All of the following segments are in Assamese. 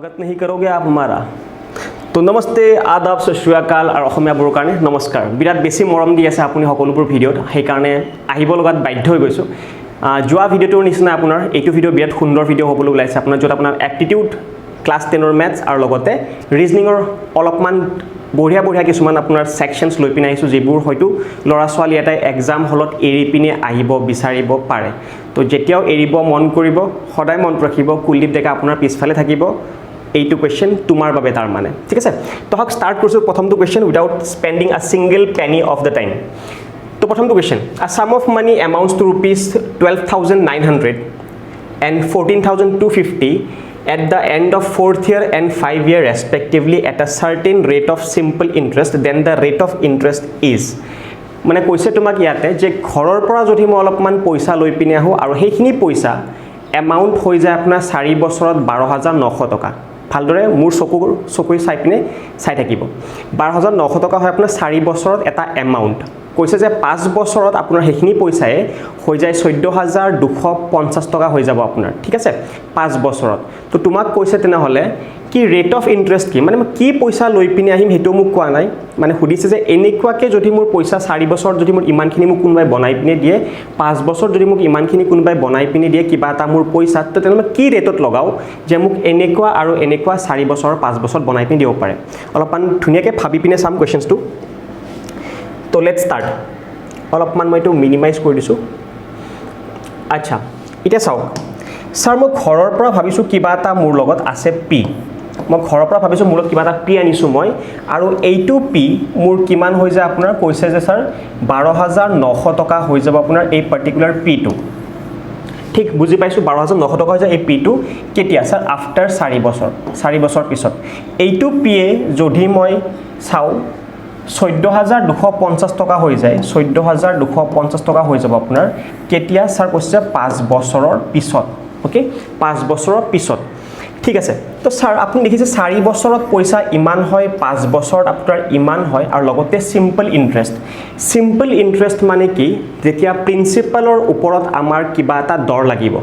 स्वागत नहीं करोगे आप हमारा तो नमस्ते आदाब सत श्री अकाल और অসমীয়াবোৰৰ কাৰণে নমস্কাৰ বিৰাট বেছি মৰম দি আছে আপুনি সকলোবোৰ ভিডিঅ'ত সেই কাৰণে আহিব লগাত বাধ্য হৈ গৈছো যোৱা ভিডিঅ'টোৰ নিচিনা আপোনাৰ এইটো ভিডিঅ' বিৰাট সুন্দৰ ভিডিঅ' হ'বলৈ ওলাইছে আপোনাৰ যত আপোনাৰ এপ্টিটিউড ক্লাস 10 ৰ ম্যাথছ আৰু লগতে ৰিজনিংৰ অলপমান বঢ়িয়া কিছুমান আপোনাৰ সেকশনছ লৈ পিনে আহিছো যেবোৰ হয়তো লৰা ছোৱালী এটাই এক্সাম হলত এৰি পিনে আহিব বিচাৰিব পাৰে তো যেতিয়াও এৰিব মন কৰিব সদায় মন ৰাখিব কুলদীপ ডেকা আপোনাৰ পিছফালে থাকিব এইটো কোৱেশ্চন তোমাৰ বাবে তাৰ মানে ঠিক আছে তো হক স্টাৰ্ট কৰিছো প্ৰথমটো question without spending a single penny of the time তো প্ৰথমটো question a sum of money amounts to rupees 12900 and 14250 at the end of 4th year and 5th year respectively at a certain rate of simple interest then the rate of interest is মানে কৈছে তোমাক ইয়াতে যে ঘৰৰ পৰা যদি মই অলপমান পইচা লৈ পিনে আহো আৰু সেইখিনি পইচা এমাউন্ট হৈ যায় আপোনাৰ 4 বছৰত 12900 টকা ভালদৰে মোৰ চকুৰ চাই পিনে চাই থাকিব 12900 টকা হয় আপোনাৰ 4 বছৰত এটা এমাউন্ট কৈছে যে 5 বছৰত আপোনাৰ সেইখিনি পইচায়ে হৈ যায় 14250 টকা হৈ যাব আপোনাৰ ঠিক আছে 5 বছৰত তো তোমাক কৈছে তেনে হলে কি ৰেট অফ ইন্টাৰেষ্ট কি মানে কি পইচা লৈ পিনে আহিম হেটো মোক কোৱা নাই মানে সুধিছে যে এনেকুৱাকে যদি মোৰ পইচা 4 বছৰত যদি মোৰ ইমানখিনি মোক কোনবাই বনাই পিনে দিয়ে 5 বছৰ যদি মোক ইমানখিনি কোনবাই বনাই পিনে দিয়ে কিবা এটা মোৰ পইচা তো তেনে কি ৰেটত লগাও যে মোক এনেকুৱা আৰু এনেকুৱা 4 বছৰ 5 বছৰ বনাই পিনে দিব পাৰে অলপমান ধুনিয়াকে ভাবি পিনে সাম কোৱেশ্চনটো তো লেটস স্টাৰ্ট অলপমান মই তো মিনিমাইজ কৰি দিছো আচ্ছা এটা চাও স্যাৰ মই ঘৰৰ পৰা ভাবিছো কিবা এটা মোৰ লগত আছে পি মই ঘৰৰ পৰা ভাবিছো মোৰ লগত কিবা এটা পি আনিছো মই আৰু এইটো পি মোৰ কিমান হৈ যায় আপোনাৰ কৈছে যে স্যাৰ 12900 টকা হৈ যাব আপোনাৰ এই পাৰ্টিকুলাৰ পি টো ঠিক বুজি পাইছো 12900 টকা হৈ যায় এই পি টো কেতিয়া স্যার আফটাৰ 4 বছৰ পিছত এইটো পি এ যদি মই চাও 14250 টকা হৈ যায় 14250 টকা হৈ যাব আপোনাৰ কেতিয়া স্যাৰ কৈছে 5 বছৰৰ পিছত ওকে 5 বছৰৰ পিছত ঠিক আছে তো স্যাৰ আপুনি দেখিছে 4 বছৰত পইচা ইমান হয় 5 বছৰত আপোনাৰ ইমান হয় আৰু লগতে সিম্পল ইন্টাৰেষ্ট মানে কি যেতিয়া প্ৰিন্সিপালৰ ওপৰত আমাৰ কিবা এটা দৰ লাগিব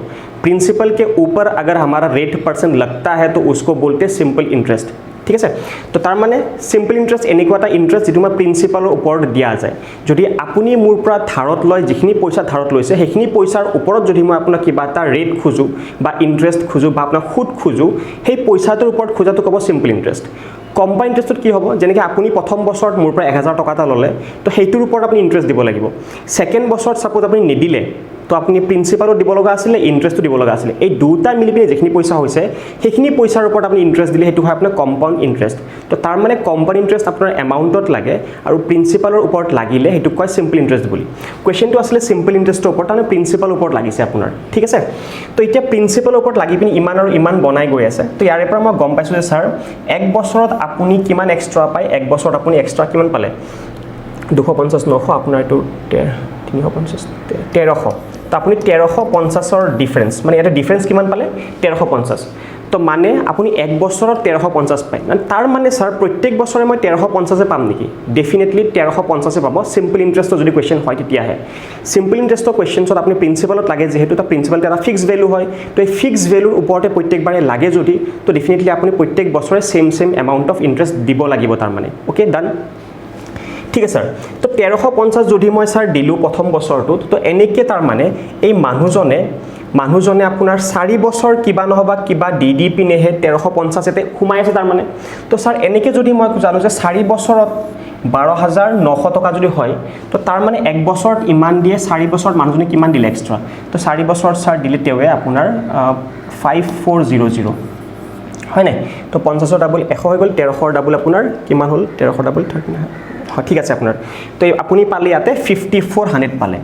प्रिंसिपल के ऊपर अगर हमारा रेट % लगता है तो उसको बोलते हैं सिंपल इंटरेस्ट ठीक है तो तार माने सिंपल इंटरेस्ट एनेकुवा इंटरेस्ट जेतु मैं प्रिंसिपलर ऊपर दिया जाए जदि आपुनी मोर পৰা ধাৰত লয় যিখিনি পইচা ধাৰত লৈছে সেইখিনি পইচাৰ ওপৰত যদি মই আপোনাক কিবা এটা ৰেট খুজু বা ইন্টাৰেষ্ট খুজু বা আপোনাক সুদ খুজু সেই পইচাটোৰ ওপৰত খুজাটো কব সিম্পল ইন্টাৰেষ্ট কম্পাউণ্ড ইন্টাৰেষ্টত কি হ'ব যেনেকৈ আপুনি প্ৰথম বছৰত মোৰ পৰা 1000 টকা এটা ললে তো সেইটোৰ ওপৰত আপুনি ইন্টাৰেষ্ট দিব লাগিব সেকেন্ড বছৰত সাপোজ আপুনি নিদিলে তো আপুনি প্ৰিন্সিপালত দিব লগা আছিল ইন্টাৰেষ্টটো দিব লগা আছিল এই দুটা মিলি পিনে যেখিনি পইচা হৈছে সেইখিনি পইচাৰ ওপৰত আপুনি ইন্টাৰেষ্ট দিলে হেতু হয় আপোনাৰ কম্পাউণ্ড ইন্টাৰেষ্ট তো তাৰ মানে কম্পাউণ্ড ইন্টাৰেষ্ট আপোনাৰ এমাউণ্টত লাগে আৰু প্ৰিন্সিপালৰ ওপৰত লাগিলে হেতু কয় সিম্পল ইন্টাৰেষ্ট বুলি কোৱেশ্চনটো আছিল সিম্পল ইন্টাৰেষ্টৰ ওপৰত মানে প্ৰিন্সিপালৰ ওপৰত লাগিছে আপোনাৰ ঠিক আছে তো এতিয়া প্ৰিন্সিপালৰ ওপৰত লাগি পিনে ইমান আৰু ইমান বনাই গৈ আছে তো ইয়াৰে পৰা মই গম পাইছো যে স্যাৰ এক বছৰত আপুনি কিমান এক্সট্ৰা পায় এক বছৰত আপুনি এক্সট্ৰা কিমান পালে 250 900 আপোনাৰ এটো 350 1300 তো আপুনি 1350 ৰ ডিফাৰেন্স মানে এটা ডিফাৰেন্স কিমান পালে 1350 তো মানে আপুনি এক বছৰত 1350 পায় মানে তাৰ মানে স্যাৰ প্ৰত্যেক বছৰে মই 1350 পাম নেকি ডেফিনেটলি 1350 পাব সিম্পল ইন্টাৰেষ্টৰ যদি কোৱেশ্চন হয় তেতিয়া হে সিম্পল ইন্টাৰেষ্টৰ কোৱেশ্চনছত আপুনি প্ৰিন্সিপালত লাগে যেহেতু তা প্ৰিন্সিপাল এটা ফিক্স ভ্যালু হয় তো এই ফিক্স ভ্যালুৰ ওপৰতে প্ৰত্যেকবাৰে লাগে যদি তো ডেফিনেটলি আপুনি প্ৰত্যেক বছৰে সেম এমাউন্ট অফ ইন্টাৰেষ্ট দিব লাগিব তাৰ মানে ওকে ডান ঠিক আছে স্যাৰ তো 1350 যদি মই স্যাৰ দিলু প্ৰথম বছৰটো তো এনেকে তাৰ মানে এই মানুহজনে আপোনাৰ 4 বছৰ কিবা নহবা কিবা দি পিনেহে 1350 এতে খুমাই আছে তাৰ মানে তো স্যাৰ এনেকে যদি মই জানো যে 4 বছৰত 12900 টকা যদি হয় তো তাৰ মানে এক বছৰত ইমান দিয়ে 4 বছৰত মানুহজনে কিমান দিলে এক্সট্ৰা তো 4 বছৰত স্যাৰ দিলে তেৱে আপোনাৰ 5400 হয় নাই তো 50 ডাবল 100 হৈ গল 1300 ডাবল আপোনাৰ কিমান হল 1300 ডাবল 39 ঠিক আছে আপোনাৰ তো আপুনি পালে ইয়াতে 5400 পালে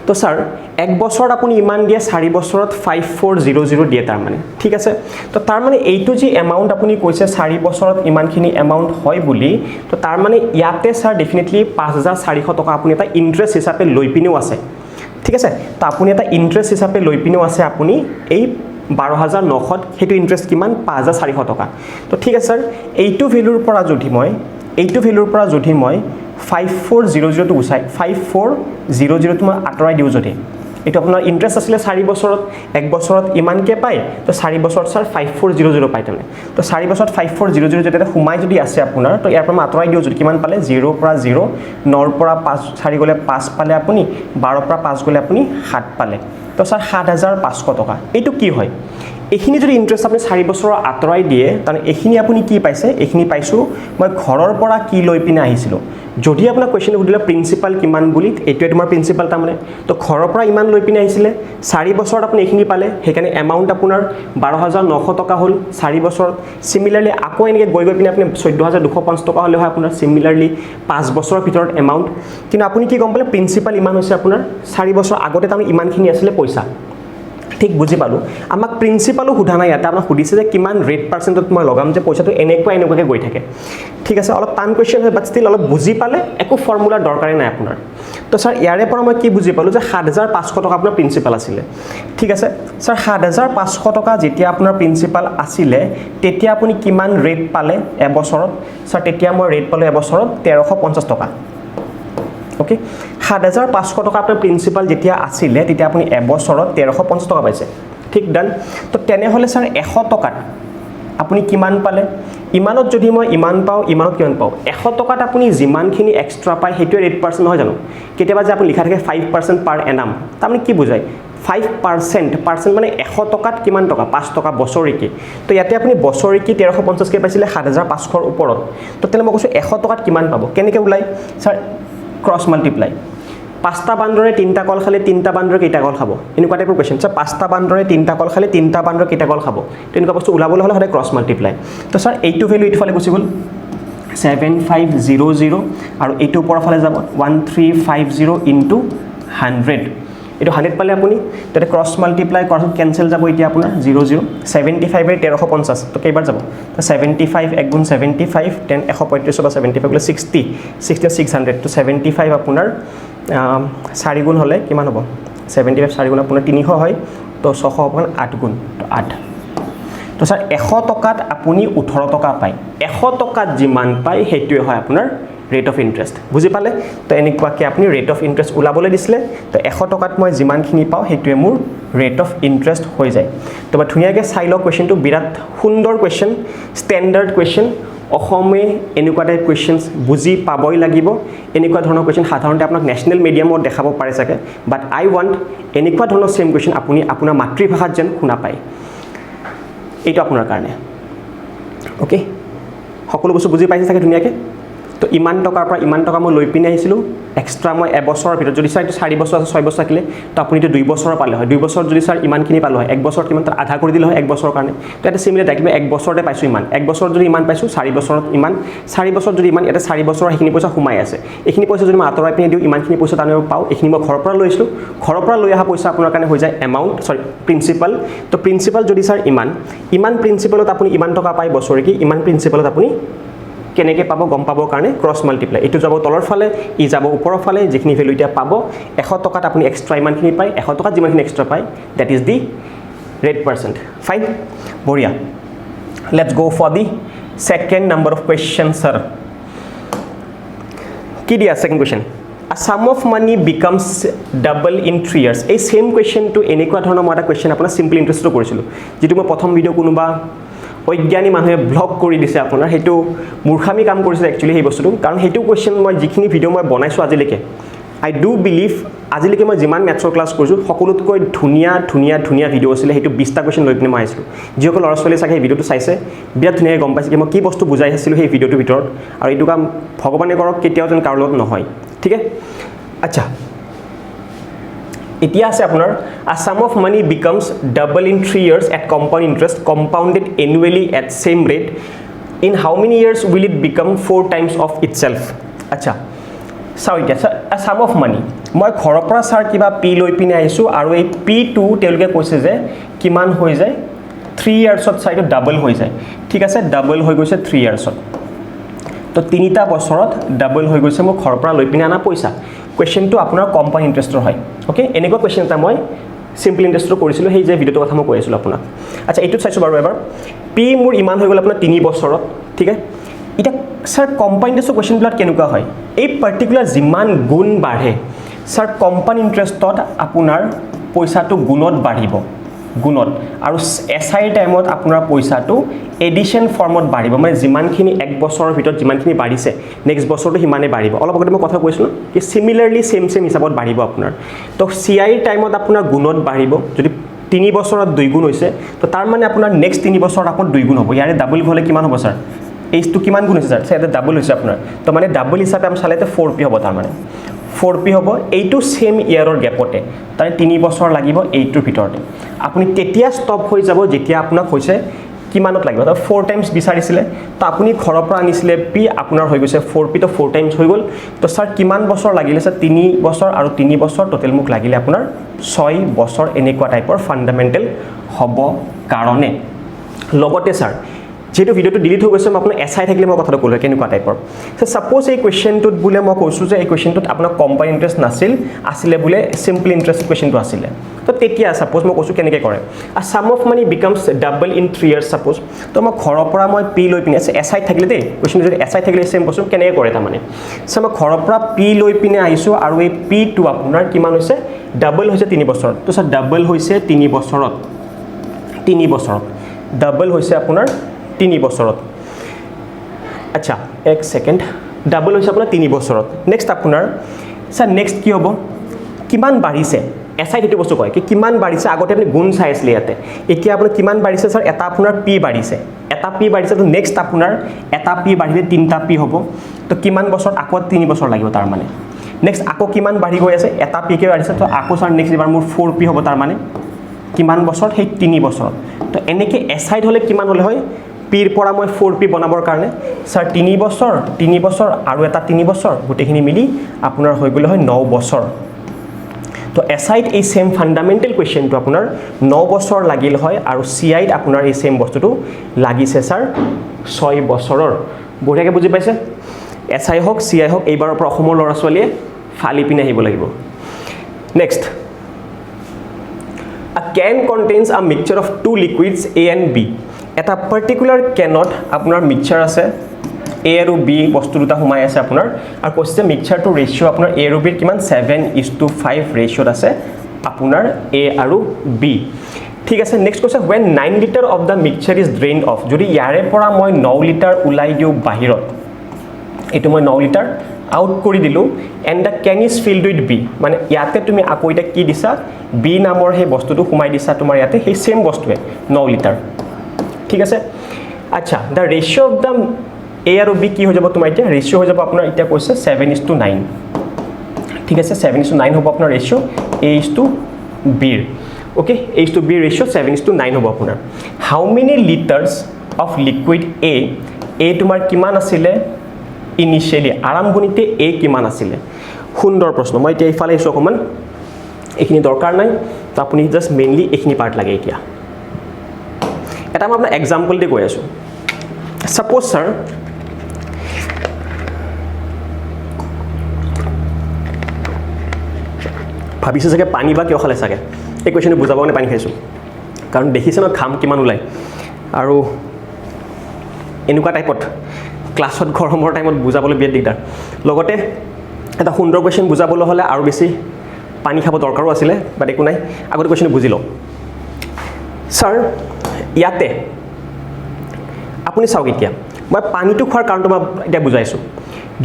তো স্যাৰ এক বছৰত আপুনি ইমান দিয়ে 4 বছৰত 5400 দিয়ে তাৰ মানে ঠিক আছে তো তাৰ মানে এইটো যি এমাউন্ট আপুনি কৈছে 4 বছৰত ইমানখিনি এমাউন্ট হয় বুলি তো তাৰ মানে ইয়াতে স্যাৰ ডেফিনেটলি 5400 টকা আপুনি এটা ইন্টাৰেষ্ট হিচাপে লৈ পিনেও আছে ঠিক আছে তো আপুনি এটা ইন্টাৰেষ্ট হিচাপে লৈ পিনেও আছে আপুনি এই 12900 হেতু ইন্টাৰেষ্ট কিমান 5400 টকা তো ঠিক আছে স্যাৰ এইটো ভ্যালুৰ পৰা যদি মই 5400 টু গুছাই 5400 টু মই আঁতৰাই দিও যদি এইটো আপোনাৰ ইন্টাৰেষ্ট আছিলে 4 বছৰত 1 বছৰত ইমানকে পায় তো 4 বছৰত স্যাৰ 5400 পায় তেনে তো 4 বছৰত 5400 যেটা সোমাই যদি আছে আপোনাৰ তো ইয়াৰ পৰা আতৰাই দিও যদি কিমান পালে 0 পৰা 0 9 পৰা 5 4 গলে 5 পালে আপুনি 12 পৰা 5 গলে আপুনি 7 পালে তো স্যার 7500 টাকা এইটো কি হয় এখিনি যদি ইন্টারেস্ট আপনি 4 বছৰৰ আতৰাই দিয়ে তানে এখিনি আপুনি কি পাইছে এখিনি পাইছো মই ঘৰৰ পৰা কি লৈ পিনে আহিছিল যদি আপোনাৰ কোৱেশ্চন উঠিলে প্ৰিন্সিপাল কিমান বুলি এটোৱে তোমাৰ প্ৰিন্সিপাল তামানে তো ঘৰৰ পৰা ইমান লৈ পিনে আহিছিলে 4 বছৰত আপুনি এখিনি পালে হেকানে এমাউন্ট আপোনাৰ 12900 টকা হল 4 বছৰত সিমিলাৰলি আকৌ এনেকে গৈ পিনে আপুনি 14250 টকা হলে হয় আপোনাৰ সিমিলাৰলি 5 বছৰৰ ভিতৰত এমাউন্ট কিন্তু আপুনি কি গম পালে প্ৰিন্সিপাল ইমান হৈছে আপোনাৰ 4 বছৰ আগতে তাম ইমানখিনি আছিল পইচা ঠিক বুজি পালো আমাক প্ৰিন্সিপালও হুধা নাই এটা আপোনাক হুদিছে যে কিমান ৰেট পাৰ্সেন্টত মই লগাম যে পইচাটো এনেকুৱাকে গৈ থাকে ঠিক আছে অলপ টান কোৱেশ্চন হয় বাট ষ্টিল অলপ বুজি পালে একো ফৰ্মুলা দৰকাৰে নাই আপোনাৰ তো স্যাৰ ইয়াৰে পৰা মই কি বুজি পালো যে 7500 টকা আপোনাৰ প্ৰিন্সিপাল আছিল ঠিক আছে স্যাৰ 7500 টকা যেতিয়া আপোনাৰ প্ৰিন্সিপাল আছিল তেতিয়া আপুনি কিমান ৰেট পালে এবছৰত স্যাৰ তেতিয়া মই ৰেট পালো এবছৰত 1350 টকা ওকে 7500 টকা আপোনাৰ প্ৰিন্সিপাল যেতিয়া আছিল তেতিয়া আপুনি এবছৰত 1350 টকা পাইছে ঠিক ডান তো তেনে হলে স্যাৰ 100 টকাত আপুনি কিমান পালে ইমানত যদি মই ইমান পাও ইমানত কিমান পাও 100 টকাত আপুনি যিমানখিনি এক্সট্ৰা পায় হেতু ৰেট পাৰ্সেন্ট নহয় জানো কেতিয়াবা যে আপুনি লিখা থাকে 5% পাৰ এনাম তাৰমানে কি বুজায় 5% মানে 100 টকাত কিমান টকা 5 টকা বছৰিকি তো ইয়াতে আপুনি বছৰিকি 1350 কে পাইছিলে 7500 ৰ ওপৰত তো তেনে মই কৈছো 100 টকাত কিমান পাব কেনেকে উলাই স্যাৰ क्रॉस मल्टीप्लाई पाँचटा बांदरे तीनटा कल खाले तीनटा बांदरे केटा कल खाबो एनुका टाइपर क्वेश्चन सर पाँचटा बांदरे तीनटा कल खाले तीनटा बांदरे केटा कल खाबो तेनुका बस्तु उलाबले हले हले क्रॉस मल्टीप्लाई तो सर एटु वैल्यू इट फाले गुसि गल 7500 আৰু এটু ওপৰ ফালে যাব 1350 ইনটু 100 এটো 100 পালে আপুনি তেতে क्रॉस मल्टीप्लाई क्रॉस कैंसिल যাব ইতি আপোনাৰ 00 75 এৰ 1350 তো কেইবাৰ যাব তো 75 1 গুণ 75 10 135 বা 75 গুণ 60 600 তো 75 আপোনাৰ 4 গুণ হলে কিমান হ'ব 75 4 গুণ আপোনাৰ 300 হয় তো 600 হ'ব 8 গুণ তো 8 তো স্যার 100 টকাত আপুনি 18 টকা পায় 100 টকাত যিমান পায় হেতুৱে হয় আপোনাৰ ৰেট অফ ইন্টাৰেস্ট বুজি পালে তো এনেকুৱাকে আপুনি ৰেট অফ ইন্টাৰেস্ট উলাবলৈ দিছিলে তো 100 টকাত মই যিমানখিনি পাও হেতুৱে মোৰ ৰেট অফ ইন্টাৰেস্ট হৈ যায় তো বা ধুনিয়াকে চাই ল কোৱেশ্চনটো বিৰাট সুন্দৰ কোৱেশ্চন ষ্টেণ্ডাৰ্ড কোৱেশ্চন অসমে এনেকুৱা টাইপ কোৱেশ্চনস বুজি পাবই লাগিব এনেকুৱা ধৰণৰ কোৱেশ্চন সাধাৰণতে আপোনাক নেশনাল মিডিয়ামত দেখাব পাৰে থাকে বাট আই ওয়ান্ট এনেকুৱা ধৰণৰ সেম কোৱেশ্চন আপুনি আপোনাৰ মাতৃভাষাত যেন শুনা পায় এইটো আপোনাৰ কাৰণে ওকে সকলো বস্তু বুজি পাইছে থাকে ধুনিয়াকে তো ইমান টকাৰ পৰা ইমান টকা মই লৈ পিনে আহিছিলো এক্সট্ৰা মই এবছৰৰ ভিতৰত যদি স্যাৰ 4 বছৰ আছে 6 বছৰ থাকিলে তো আপুনি তো 2 বছৰ পালে হয় 2 বছৰ যদি স্যাৰ ইমানখিনি পালো হয় 1 বছৰ কিমান তাৰ আধা কৰি দিলে হয় 1 বছৰৰ কাৰণে তো এটা সিমিলাৰ ডাইৰেক্টলি 1 বছৰতে পাইছো ইমান 1 বছৰ যদি ইমান পাইছো 4 বছৰত ইমান 4 বছৰ যদি ইমান এটা 4 বছৰৰ হেখিনি পইচা সোমাই আছে এখিনি পইচা যদি মই আতৰাই পিনে দিও ইমানখিনি পইচা তানে পাও এখিনি মই ঘৰৰ পৰা লৈছিলো ঘৰৰ পৰা লৈ আহা পইচা আপোনাৰ কাৰণে হৈ যায় এমাউন্ট সৰি প্ৰিন্সিপাল তো প্ৰিন্সিপাল যদি স্যাৰ ইমান প্ৰিন্সিপালত আপুনি ইমান টকা পায় বছৰিকি ইমান প্ৰিন্সিপালত আপুনি কেনেকে পাব গম পাবৰ কাৰণে क्रॉस मल्टीप्लाई এটো যাব তলৰ ফালে ই যাব ওপৰৰ ফালে যিখিনি ভ্যালু এটা পাব 100 টকাত আপুনি এক্সট্ৰা ইমানখিনি পায় 100 টকাত যিমানখিনি এক্সট্ৰা পায় that is the rate percent fine বঢ়িয়া let's go for the second number of question sir কি দিয়া second question a sum of money becomes double in 3 years এই সেম কোয়েশ্চন টু এনেকুৱা ধৰণৰ মই এটা কোয়েশ্চন আপোনাৰ সিম্পল ইন্টাৰেষ্টটো কৰিছিলো যেটো মই প্ৰথম ভিডিও কোনোবা অজ্ঞানী মানুহে ব্লগ কৰি দিছে আপোনাৰ হেতু মূৰ্খামি কাম কৰিছে একচুয়ালি এই বস্তুটো কাৰণ হেতু কোয়েশ্চন মই যিখিনি ভিডিও মই বনাইছো আজিলৈকে আই ডু বিলিভ আজিলৈকে মই যিমান ম্যাথছৰ ক্লাস কৰিছো সকলোতকৈ ধুনিয়া ভিডিও আছিল হেতু 20টা কোয়েশ্চন লৈ পিনে মই আহিছো যিসকল ল'ৰা-ছোৱালী চাগে এই ভিডিওটো চাইছে বিৰাট ধুনিয়াকৈ গম পাইছে যে মই কি বস্তু বুজাই আছিলো এই ভিডিওটোৰ ভিতৰত আৰু এইটো কাম ভগৱানে কৰক কেতিয়াও যেন কাৰো লগত নহয় ঠিক আছে আচ্ছা এতিয়া আছে আপোনাৰ a sum of money becomes double in 3 years at compound interest compounded annually at same rate in how many years will it become 4 times of itself acha sorry a sum of money মই ঘৰৰ পৰা স্যাৰ কিবা p লৈ পিনে আহিছো আৰু এই p2 তেলকে কৈছে যে কিমান হৈ যায় 3 ইয়াৰ্ছত সাইটো ডাবল হৈ যায় ঠিক আছে ডাবল হৈ গৈছে 3 ইয়াৰ্ছত তো তিনিটা বছৰত ডাবল হৈ গৈছে মই ঘৰৰ পৰা লৈ পিনে আনা পইচা কোৱেশ্চনটো আপোনাৰ কম্পাউণ্ড ইন্টাৰেষ্টৰ হয় ওকে এনেকুৱা কোৱেশ্চন এটা মই সিম্পল ইন্টাৰেষ্টৰ কৰিছিলো সেই যে ভিডিওটো কথা মই কৈ আছিলো আপোনাক আচ্ছা এইটো চাইছো বাৰু এবাৰ পি মোৰ ইমান হৈ গ'ল আপোনাৰ 3 বছৰত ঠিক আছে এটা স্যাৰ কম্পাউণ্ড ইন্টাৰেষ্টৰ কোৱেশ্চন বিলাক কেনেকুৱা হয় এই পাৰ্টিকুলাৰ যিমান গুণ বাঢ়ে স্যাৰ কম্পাউণ্ড ইন্টাৰেষ্টত আপোনাৰ পইচাটো গুণত বাঢ়িব গুণত আৰু এছআই টাইমত আপোনাৰ পইচাটো এডিশ্যন ফৰ্মত বাঢ়িব মানে যিমানখিনি এক বছৰৰ ভিতৰত যিমানখিনি বাঢ়িছে নেক্সট বছৰটো সিমানেই বাঢ়িব অলপ আগতে মই কথা কৈছোঁ কি সিমিলাৰলি সেম হিচাপত বাঢ়িব আপোনাৰ তো চিআই টাইমত আপোনাৰ গুণত বাঢ়িব যদি 3 বছৰত 2 গুণ হৈছে তো তাৰ মানে আপোনাৰ নেক্সট 3 বছৰত আপোনাৰ 2 গুণ হ'ব ইয়াৰে ডাবল হ'লে কিমান হ'ব স্যাৰ এইটো কিমান গুণ হৈছে স্যাৰ এটা ডাবল হৈছে আপোনাৰ তো মানে ডাবল হিচাপে আমি চালেতে 4p হ'ব তাৰ মানে 4p হ'ব এইটো সেম ইয়াৰৰ গ্যাপতে তাৰে 3 বছৰ লাগিব এইটোৰ ভিতৰতে আপুনি তেতিয়া ষ্টপ হৈ যাব যেতিয়া আপোনাক হৈছে কিমানত লাগিব তো 4 টাইমছ বিচাৰিছিলে তো আপুনি ঘৰৰ পৰা আনিছিলে p আপোনাৰ হৈ গৈছে 4p তো 4 টাইমছ হৈ গ'ল তো স্যাৰ কিমান বছৰ লাগিলে স্যাৰ 3 বছৰ আৰু 3 বছৰ টোটাল মোক লাগিলে আপোনাৰ 6 বছৰ এনেকুৱা টাইপৰ ফান্ডামেন্টাল হ'ব কাৰণে লগতে স্যাৰ যেটো ভিডিওটো ডিলিট হৈ গৈছে মই আপোনাক এছআই থাকিলে মই কথাটো ক'লো কেনেকুৱা টাইপৰ সো সাপোজ এই কোৱেশ্চনটোত বুলে মই কৈছো যে এই কোৱেশ্চনটোত আপোনাৰ কম্পাউণ্ড ইন্টাৰেষ্ট নাছিল আছিলে বুলে সিম্পল ইন্টাৰেষ্ট কোৱেশ্চনটো আছিলে তো তেতিয়া সাপোজ মই কৈছো কেনেকৈ কৰে a sum of money becomes double in 3 years suppose তো মই ঘৰৰ পৰা মই পি লৈ পিনে এছআই থাকিলে দেই কোৱেশ্চন যদি এছআই থাকিলে সেম বস্তু কেনেকৈ কৰে তাৰ মানে সো মই ঘৰৰ পৰা পি লৈ পিনে আহিছো আৰু এই পি টো আপোনাৰ কিমান হৈছে ডাবল হৈছে 3 বছৰত তো স্যাৰ ডাবল হৈছে 3 বছৰত ডাবল হৈছে আপোনাৰ 3 বছৰত আচ্ছা এক সেকেন্ড ডাবল হৈছে আপোনাৰ 3 বছৰত নেক্সট আপোনাৰ স্যাৰ নেক্সট কি হ'ব কিমান বাঢ়িছে এছআই সেইটো বস্তু কয় কি কিমান বাঢ়িছে আগতে আপুনি গুণ চাই আছিল ইয়াতে এতিয়া আপোনাৰ কিমান বাঢ়িছে স্যাৰ এটা আপোনাৰ পি বাঢ়িছে তো নেক্সট আপোনাৰ এটা পি বাঢ়িলে 3টা পি হ'ব তো কিমান বছৰত আকৌ 3 বছৰ লাগিব তাৰ মানে নেক্সট আকৌ কিমান বাঢ়ি গৈ আছে এটা পি কে বাঢ়িছে তো আকৌ স্যাৰ নেক্সট এবাৰ মোৰ 4p হ'ব তাৰ মানে কিমান বছৰত সেই 3 বছৰত তো এনেকৈ এছআই হলে কিমান হলে হয় পিৰ পৰা মই 4p বনাবৰ কাৰণে স্যাৰ 3 বছৰ আৰু এটা 3 বছৰ গুটেখিনি মিলি আপোনাৰ হৈ গলে হয় 9 বছৰ তো এছআইত এই সেম ফান্ডামেন্টাল কোৱেশ্চনটো আপোনাৰ 9 বছৰ লাগিল হয় আৰু চিআইত আপোনাৰ এই সেম বস্তুটো লাগিছে স্যাৰ 6 বছৰৰ বঢ়িয়াকৈ বুজি পাইছে এছআই হওক চিআই হওক এইবাৰৰ পৰা অসমৰ ল'ৰা ছোৱালীয়ে ফালি পিনে আহিব লাগিব next A can contains a mixture of two liquids A and B. এটা পার্টিকুলার ক্যানত আপনার মিক্সচার আছে A আৰু B বস্তু দুটা সোমাই আছে আপোনাৰ আৰু কৈছে মিক্সচাৰটো ৰেশিও আপোনাৰ A আৰু B কিমান 7:5 ৰেশিওত আছে আপোনাৰ A আৰু B ঠিক আছে নেক্সট কৈছে when 9 liter of the mixture is drained off যদি ইয়াৰে পৰা মই 9 লিটাৰ উলাই দিও বাহিৰত এটো মই 9 লিটাৰ আউট কৰি দিলো and the can is filled with b মানে ইয়াতে তুমি আকৌ এটা কি দিছা বি নামৰ হে বস্তুটো সোমাই দিছা তোমাৰ ইয়াতে সেই সেম বস্তুৱে 9 লিটাৰ ঠিক আছে আচ্ছা দ্য ৰেশিও অফ দ্য এ আৰু বি কি হৈ যাব তোমাৰ এতিয়া ৰেশিও হৈ যাব আপোনাৰ এতিয়া কৈছে 7:9 ঠিক আছে 7:9 হ'ব আপোনাৰ ৰেশিও a to b okay a to b ৰেশিও 7:9 হ'ব আপোনাৰ হাউ মেনি লিটাৰস অফ লিকুইড a তোমাৰ কিমান আছিল ইনিশিয়ালি আৰম্ভণিতে a কিমান আছিল সুন্দৰ প্ৰশ্ন মই এতিয়া ইফালে আছো অকমান এখিনি দৰকাৰ নাই তো আপুনি জাস্ট মেইনলি এখিনি পাৰ্ট লাগে এতিয়া এটা মই আপোনাৰ এক্সাম্পল দি কৈ আছো সাপোজ স্যাৰ ভাবিছে চাগে পানী বা কিয় খালে চাগে এই কোৱেশ্চনটো বুজাব কাৰণে পানী খাইছো কাৰণ দেখিছে ন খাম কিমান ওলাই আৰু এনেকুৱা টাইপত ক্লাছত গৰমৰ টাইমত বুজাবলৈ বিৰাট দিগদাৰ লগতে এটা সুন্দৰ কোৱেশ্চন বুজাবলৈ হলে আৰু বেছি পানী খাব দৰকাৰো আছিল বাট একো নাই আগতে কোৱেশ্চনটো বুজি লও স্যাৰ ইয়াতে আপুনি চাওক এতিয়া মই পানীটো খোৱাৰ কাৰণটো মই এতিয়া বুজাইছো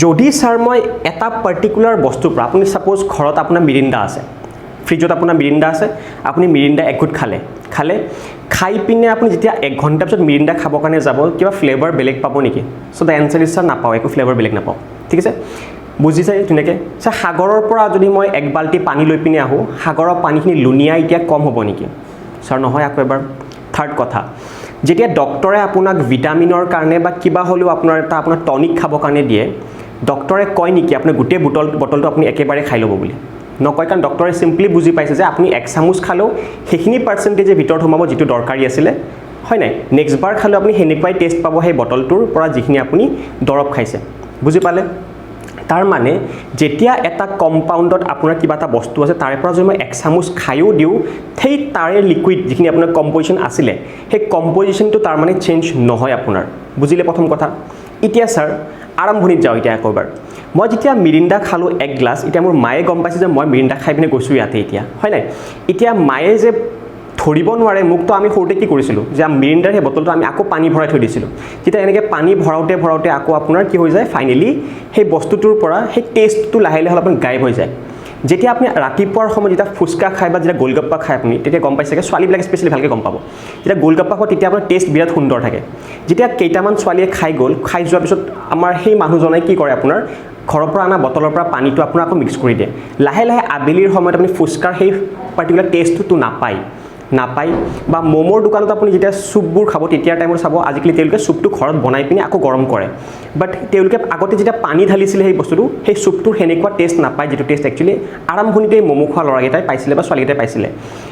যদি স্যাৰ মই এটা পাৰ্টিকুলাৰ বস্তু পৰা আপুনি সাপোজ ঘৰত আপোনাৰ মিৰিণ্ডা আছে ফ্ৰিজত আপোনাৰ মিৰিণ্ডা আছে আপুনি মিৰিণ্ডা এক ঘুট খালে খাই পিনে আপুনি যেতিয়া 1 ঘণ্টা পিছত মিৰিণ্ডা খাবৰ কাৰণে যাব কিবা ফ্লেভাৰ বেলেগ পাব নেকি so the answer is sir নাপাও একো ফ্লেভাৰ বেলেগ নাপাও ঠিক আছে বুজিছে ধুনীয়াকৈ স্যাৰ সাগৰৰ পৰা যদি মই 1 বাল্টি পানী লৈ পিনে আহো সাগৰৰ পানীখিনি লুনিয়া এতিয়া কম হ'ব নেকি স্যাৰ নহয় আকৌ এবাৰ থাৰ্ড কথা যেতিয়া ডক্টৰে আপোনাক ভিটামিনৰ কাৰণে বা কিবা হলেও আপোনাৰ এটা আপোনাৰ টনিক খাবৰ কাৰণে দিয়ে ডক্টৰে কয় নেকি আপুনি গোটে বটলটো আপুনি একেবাৰে খাই ল'ব বুলি নকয় কাৰণ ডক্টৰে সিম্পলি বুজি পাইছে যে আপুনি 1 চামুচ খালেও সেইখিনি পাৰ্সেন্টেজে ভিতৰত সোমাব যেটো দৰকাৰী আছিল হয় নাই নেক্সট বাৰ খালে আপুনি হেনেকুৱাই টেষ্ট পাব সেই বটলটোৰ পৰা যিখিনি আপুনি দৰব খাইছে বুজি পালে তাৰ মানে যেতিয়া এটা কম্পাউণ্ডত আপোনাৰ কিবা এটা বস্তু আছে তাৰে পৰা যদি মই 1 চামুচ খাইও দিও সেই তাৰে লিকুইড যিখিনি আপোনাৰ কম্পোজিশন আছিল সেই কম্পোজিশনটো তাৰ মানে চেঞ্জ নহয় আপোনাৰ বুজিলে প্ৰথম কথা এতিয়া স্যাৰ আৰম্ভণিত যাও এতিয়া একবাৰ মই যেতিয়া মিৰিণ্ডা খালোঁ 1 গ্লাছ এতিয়া মোৰ মায়ে গম পাইছে যে মই মিৰিণ্ডা খাই পিনে গৈছোঁ ইয়াতে এতিয়া হয় নাই এতিয়া মায়ে যে ধৰিব নোৱাৰে মুকটো আমি সৰুতে কি কৰিছিলোঁ যে মিৰিণ্ডাৰ সেই বটলটো আমি আকৌ পানী ভৰাই থৈ দিছিলোঁ যেতিয়া এনেকৈ পানী ভৰাওঁতে আকৌ আপোনাৰ কি হৈ যায় ফাইনেলি সেই বস্তুটোৰ পৰা সেই টেষ্টটো লাহে লাহে অলপমান গায়ব হৈ যায় যেতিয়া আপুনি ৰাতিপুৱাৰ সময়ত যেতিয়া ফুচকা খায় বা যেতিয়া গোলগাপ্পা খায় আপুনি তেতিয়া গম পাইছে যে ছোৱালীবিলাকে স্পেচিয়েলি ভালকৈ গম পাব যেতিয়া গোলগাপ্পা খায় তেতিয়া আপোনাৰ টেষ্ট বিৰাট সুন্দৰ থাকে যেতিয়া কেইটামান ছোৱালীয়ে খাই যোৱাৰ পিছত আমাৰ সেই মানুহজনে কি কৰে আপোনাৰ ঘৰৰ পৰা আনা বটলৰ পৰা পানীটো আপোনাৰ আকৌ মিক্স কৰি দিয়ে লাহে লাহে আবেলিৰ সময়ত আপুনি ফুচকাৰ সেই পাৰ্টিকুলাৰ টেষ্টটো নাপায় বা ম'মৰ দোকানত আপুনি যেতিয়া চুপবোৰ খাব তেতিয়া টাইমত চাব আজিকালি তেওঁলোকে চুপটো ঘৰত বনাই পিনে আকৌ গৰম কৰে বাট তেওঁলোকে আগতে যেতিয়া পানী ঢালিছিলে সেই বস্তুটো সেই চুপটোৰ সেনেকুৱা টেষ্ট নাপায় যিটো টেষ্ট একচুৱেলি আৰম্ভণিতে ম'ম' খোৱা ল'ৰাকেইটাই পাইছিলে বা ছোৱালীকেইটাই পাইছিলে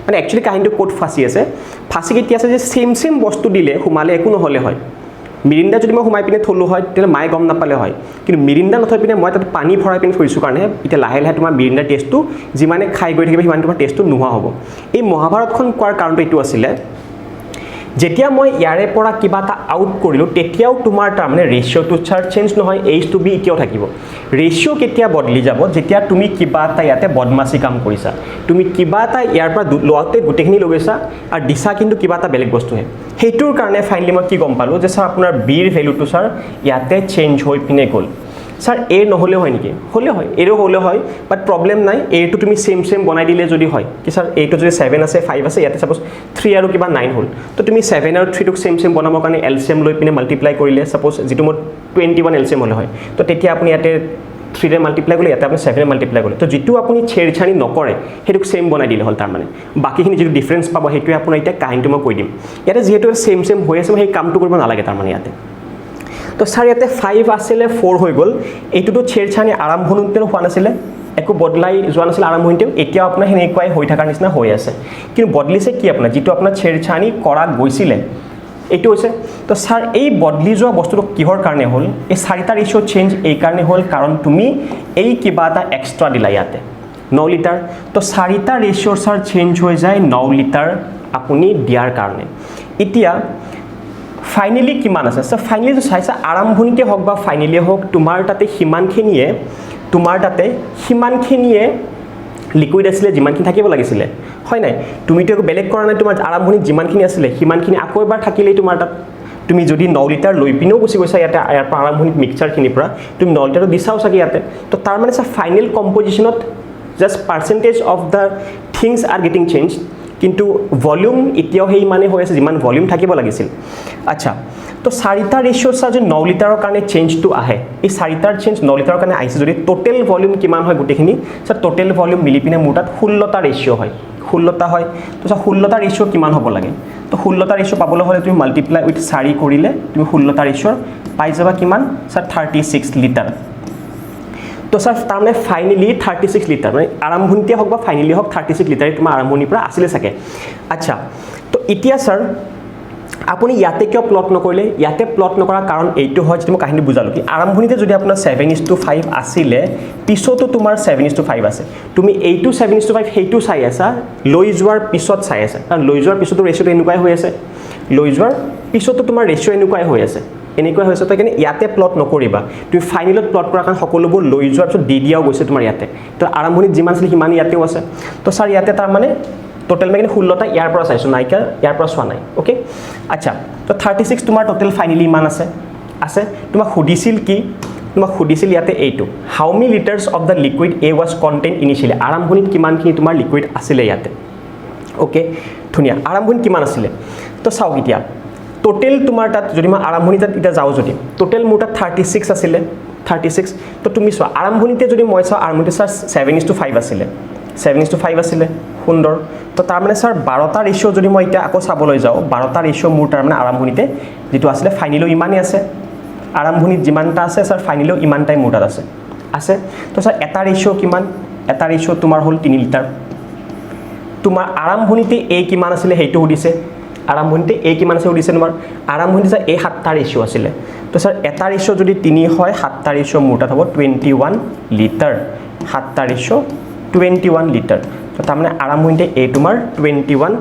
মানে একচুৱেলি কাহিনীটো ক'ত ফাঁচি কেতিয়া আছে যে ছেম বস্তু দিলে সোমালে একো নহ'লে হয় মিৰিণ্ডা যদি মই সোমাই পিনে থলোঁ হয় তেতিয়াহ'লে মায়ে গম নাপালে হয় কিন্তু মিৰিণ্ডা নথৈ পিনে মই তাত পানী ভৰাই পিনে থৈছোঁ কাৰণে এতিয়া লাহে লাহে তোমাৰ মিৰিণ্ডাৰ টেষ্টটো যিমানে খাই গৈ থাকিব সিমান তোমাৰ টেষ্টটো নোহোৱা হ'ব এই মহাভাৰতখন কোৱাৰ কাৰণটো এইটো আছিলে যেতিয়া মই ইয়াৰে পৰা কিবা এটা আউট কৰিলোঁ তেতিয়াও তোমাৰ তাৰমানে ৰেচিঅ'টো চেঞ্জ নহয় এইচ টু বি এতিয়াও থাকিব ৰেচিঅ' কেতিয়া বদলি যাব যেতিয়া তুমি কিবা এটা ইয়াতে বদমাচি কাম কৰিছা তুমি কিবা এটা ইয়াৰ পৰা লোৱাতে গোটেইখিনি লৈ গৈছা আৰু দিছা কিন্তু কিবা এটা বেলেগ বস্তুহে সেইটোৰ কাৰণে ফাইনেলি মই কি গম পালোঁ যে ছাৰ আপোনাৰ বিৰ ভেলুটো ছাৰ ইয়াতে চেঞ্জ হৈ পিনে গ'ল ছাৰ এ নহ'লেও হয় নেকি হ'লেও হয় এৰো হ'লেও হয় বাট প্ৰব্লেম নাই এটো তুমি ছেম বনাই দিলে যদি হয় কি ছাৰ এইটো যদি 7 আছে 5 আছে ইয়াতে ছাপ'জ 3 আৰু কিবা 9 হ'ল তো তুমি 7 আৰু 3 টোক ছেম বনাবৰ কাৰণে এলচিএম লৈ পিনে মাল্টিপ্লাই কৰিলে ছাপ'জ যিটো মোৰ 21 এলচিএম হ'লে হয় তো তেতিয়া আপুনি ইয়াতে 3 ৰে মাল্টিপ্লাই কৰিলে ইয়াতে আপুনি 7 ৰে মাল্টিপ্লাই কৰিলে তো যিটো আপুনি ছেড়ছানি নকৰে সেইটোক ছেম বনাই দিলে হ'ল তাৰমানে বাকীখিনি যিটো ডিফাৰেঞ্চ পাব সেইটোৱে আপোনাৰ এতিয়া কাহিনীটো মই কৈ দিম ইয়াতে যিহেতু ছেম হৈ আছে সেই কামটো কৰিব নালাগে তাৰমানে ইয়াতে তো ছাৰ ইয়াতে 5 আছিলে 4 হৈ গ'ল এইটোতো ছেড়ছানি আৰম্ভণিতে হোৱা নাছিলে একো বদলাই যোৱা নাছিল আৰম্ভণিতে এতিয়াও আপোনাৰ সেনেকুৱাই হৈ থকাৰ নিচিনা হৈ আছে কিন্তু বদলিছে কি আপোনাৰ যিটো আপোনাৰ ছেড়ছানি কৰা গৈছিলে এইটো হৈছে তো ছাৰ এই বদলি যোৱা বস্তুটো কিহৰ কাৰণে হ'ল এই 4টা ৰেচিঅ' চেঞ্জ এই কাৰণে হ'ল কাৰণ তুমি এই কিবা এটা এক্সট্ৰা দিলা ইয়াতে 9 লিটাৰ তো 4টা ৰেচিঅ' ছাৰ চেঞ্জ হৈ যায় 9 লিটাৰ আপুনি দিয়াৰ কাৰণে এতিয়া ফাইনেলি কিমান আছে সো ফাইনেলি যে চাইছা আৰম্ভণিতে হওক বা ফাইনেলি হওক তোমাৰ তাতে সিমানখিনিয়ে লিকুইড আছিলে যিমানখিনি থাকিব লাগিছিলে হয় নাই তুমিতো একো বেলেগ কৰা নাই তোমাৰ আৰম্ভণিত যিমানখিনি আছিলে সিমানখিনি আকৌ এবাৰ থাকিলেই তোমাৰ তাত তুমি যদি 9 লিটাৰ লৈ পিনেও গুচি গৈছা ইয়াতে ইয়াৰ পৰা আৰম্ভণিত মিক্সচাৰখিনিৰ পৰা তুমি 9 লিটাৰটো দিছাও চাগে ইয়াতে তো তাৰ মানে ফাইনেল কম্পজিশ্যনত just percentage of the things are getting change কিন্তু ভলিউম এতিয়াও সেই মানে হৈ আছে যিমান ভলিউম থাকিব লাগিছিল আচ্ছা তো 4টা ৰেচিঅ' ছাৰ যদি 9 লিটাৰৰ কাৰণে চেঞ্জটো আহে এই 4টাৰ চেঞ্জ 9 লিটাৰৰ কাৰণে আহিছে যদি টোটেল ভলিউম কিমান হয় গোটেইখিনি ছাৰ টোটেল ভলিউম মিলি পিনে মোৰ তাত 16টা ৰেচিঅ' হয় 16টা হয় তো ছাৰ 16টা ৰেচিঅ' কিমান হ'ব লাগে তো 16টা ৰেচিঅ' পাবলৈ হ'লে তুমি মাল্টিপ্লাই উইথ 4 কৰিলে তুমি 16টা ৰেচিঅ'ৰ পাই যাবা কিমান ছাৰ 36 লিটাৰ তো ছাৰ তাৰমানে ফাইনেলি 36 লিটাৰ মানে আৰম্ভণিতে হওক বা ফাইনেলি হওক 36 লিটাৰে তোমাৰ আৰম্ভণিৰ পৰা আছিলে চাগে আচ্ছা তো এতিয়া ছাৰ আপুনি ইয়াতে কিয় প্লট নকৰিলে ইয়াতে প্লট নকৰাৰ কাৰণ এইটো হয় যে মই কাহিনী বুজালোঁ কি আৰম্ভণিতে যদি আপোনাৰ 7:5 আছিলে পিছতো তোমাৰ 7:5 আছে তুমি এইটো 7:5 সেইটো চাই আছা লৈ যোৱাৰ পিছত চাই আছা কাৰণ লৈ যোৱাৰ পিছতো ৰেচিঅ'টো এনেকুৱাই হৈ আছে লৈ যোৱাৰ পিছতো তোমাৰ ৰেচিঅ' এনেকুৱাই হৈ আছে এনেকুৱা হৈছে তো কিন্তু ইয়াতে প্লট নকৰিবা তুমি ফাইনেলত প্লট কৰাৰ কাৰণ সকলোবোৰ লৈ যোৱাৰ পিছত দি দিয়াও গৈছে তোমাৰ ইয়াতে তো আৰম্ভণিত যিমান আছিল সিমান ইয়াতেও আছে তো ছাৰ ইয়াতে তাৰমানে টোটেল মানে 16টা ইয়াৰ পৰা চাইছোঁ নাইকা ইয়াৰ পৰা চোৱা নাই ওকে আচ্ছা তো 36 তোমাৰ টোটেল ফাইনেলি ইমান আছে তোমাক সুধিছিল কি তোমাক সুধিছিল ইয়াতে এইটো how many litres of the liquid A was contain initially আৰম্ভণিত কিমানখিনি তোমাৰ লিকুইড আছিলে ইয়াতে ওকে ধুনীয়া আৰম্ভণিত কিমান আছিলে তো চাওক এতিয়া টোটেল তোমাৰ তাত যদি মই আৰম্ভণি তাত এতিয়া যাওঁ যদি টোটেল মোৰ তাত 36 আছিলে 36 তো তুমি চোৱা আৰম্ভণিতে যদি মই চাওঁ আৰম্ভণিতে ছাৰ 7:5 আছিলে 7:5 আছিলে সুন্দৰ তো তাৰমানে ছাৰ 12টা ৰেচিঅ' যদি মই এতিয়া আকৌ চাবলৈ যাওঁ 12টা ৰেচিঅ' মোৰ তাৰমানে আৰম্ভণিতে যিটো আছিলে ফাইনেলিও ইমানেই আছে আৰম্ভণিত যিমানটা আছে ছাৰ ফাইনেলিও ইমানটাই মোৰ তাত আছে তো ছাৰ এটা ৰেচিঅ' কিমান এটা ৰেচিঅ' তোমাৰ হ'ল 3 লিটাৰ তোমাৰ আৰম্ভণিতে এ কিমান আছিলে সেইটো সুধিছে আৰম্ভণিতে এ কিমান আছে সুধিছে তোমাৰ আৰম্ভণিতে ছাৰ এই 7টা ৰেচিঅ' আছিলে তো ছাৰ এটা ৰেচিঅ' যদি 3 হয় 7টা ৰেচিঅ' মোৰ তাত হ'ব 21 লিটাৰ 7টা ৰেচিঅ' 21 লিটাৰ তো তাৰমানে আৰম্ভণিতে এই তোমাৰ 21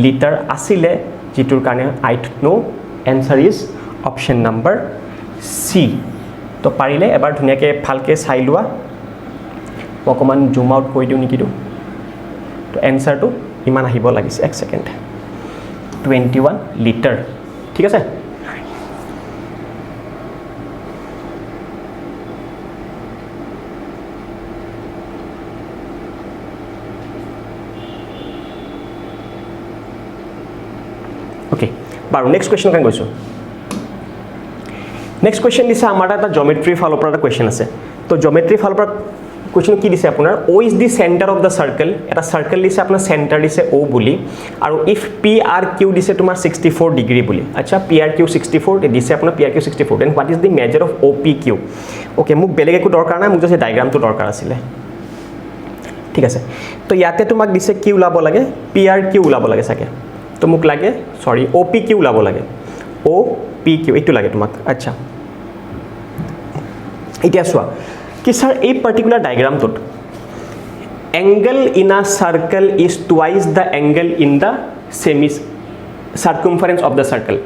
লিটাৰ আছিলে যিটোৰ কাৰণে I know answer is option number C তো পাৰিলে এবাৰ ধুনীয়াকৈ ভালকৈ চাই লোৱা অকমান জুম আউট কৰি দিওঁ নেকি তো এনসাৰটো ইমান আহিব লাগিছে এক সেকেন্ড 21 লিটাৰ ঠিক আছে ওকে বাৰু নেক্সট কোৱেশ্চন কান গৈছো নেক্সট কোৱেশ্চন দিছে আমাৰ এটা জিওমেট্ৰি ফালৰ পৰা এটা কোৱেশ্চন আছে তো জিওমেট্ৰি ফালৰ পৰা কোৱেশ্চন কি দিছে আপোনাৰ O is the center of the circle এটা সাৰ্কেল দিছে আপোনাৰ সেন্টাৰ দিছে O বুলি আৰু if PRQ দিছে তোমাৰ 64 ডিগ্ৰী বুলি আচ্ছা PRQ 64 দিছে আপোনাৰ PRQ 64 then what is the measure of OPQ okay মোক বেলেগ একো দৰকাৰ নাই মোক জাস্ট ডায়াগ্ৰামটো দৰকাৰ আছিল ঠিক আছে তো ইয়াতে তোমাক দিছে কি ওলাব লাগে PRQ ওলাব লাগে সাকে তো মোক লাগে সৰি OPQ ওলাব লাগে OPQ এইটো লাগে তোমাক আচ্ছা এতিয়া চোৱা कि सर ए पर्टिकुलर डायग्राम तो angle in a circle is twice the angle in the semi circumference of the circle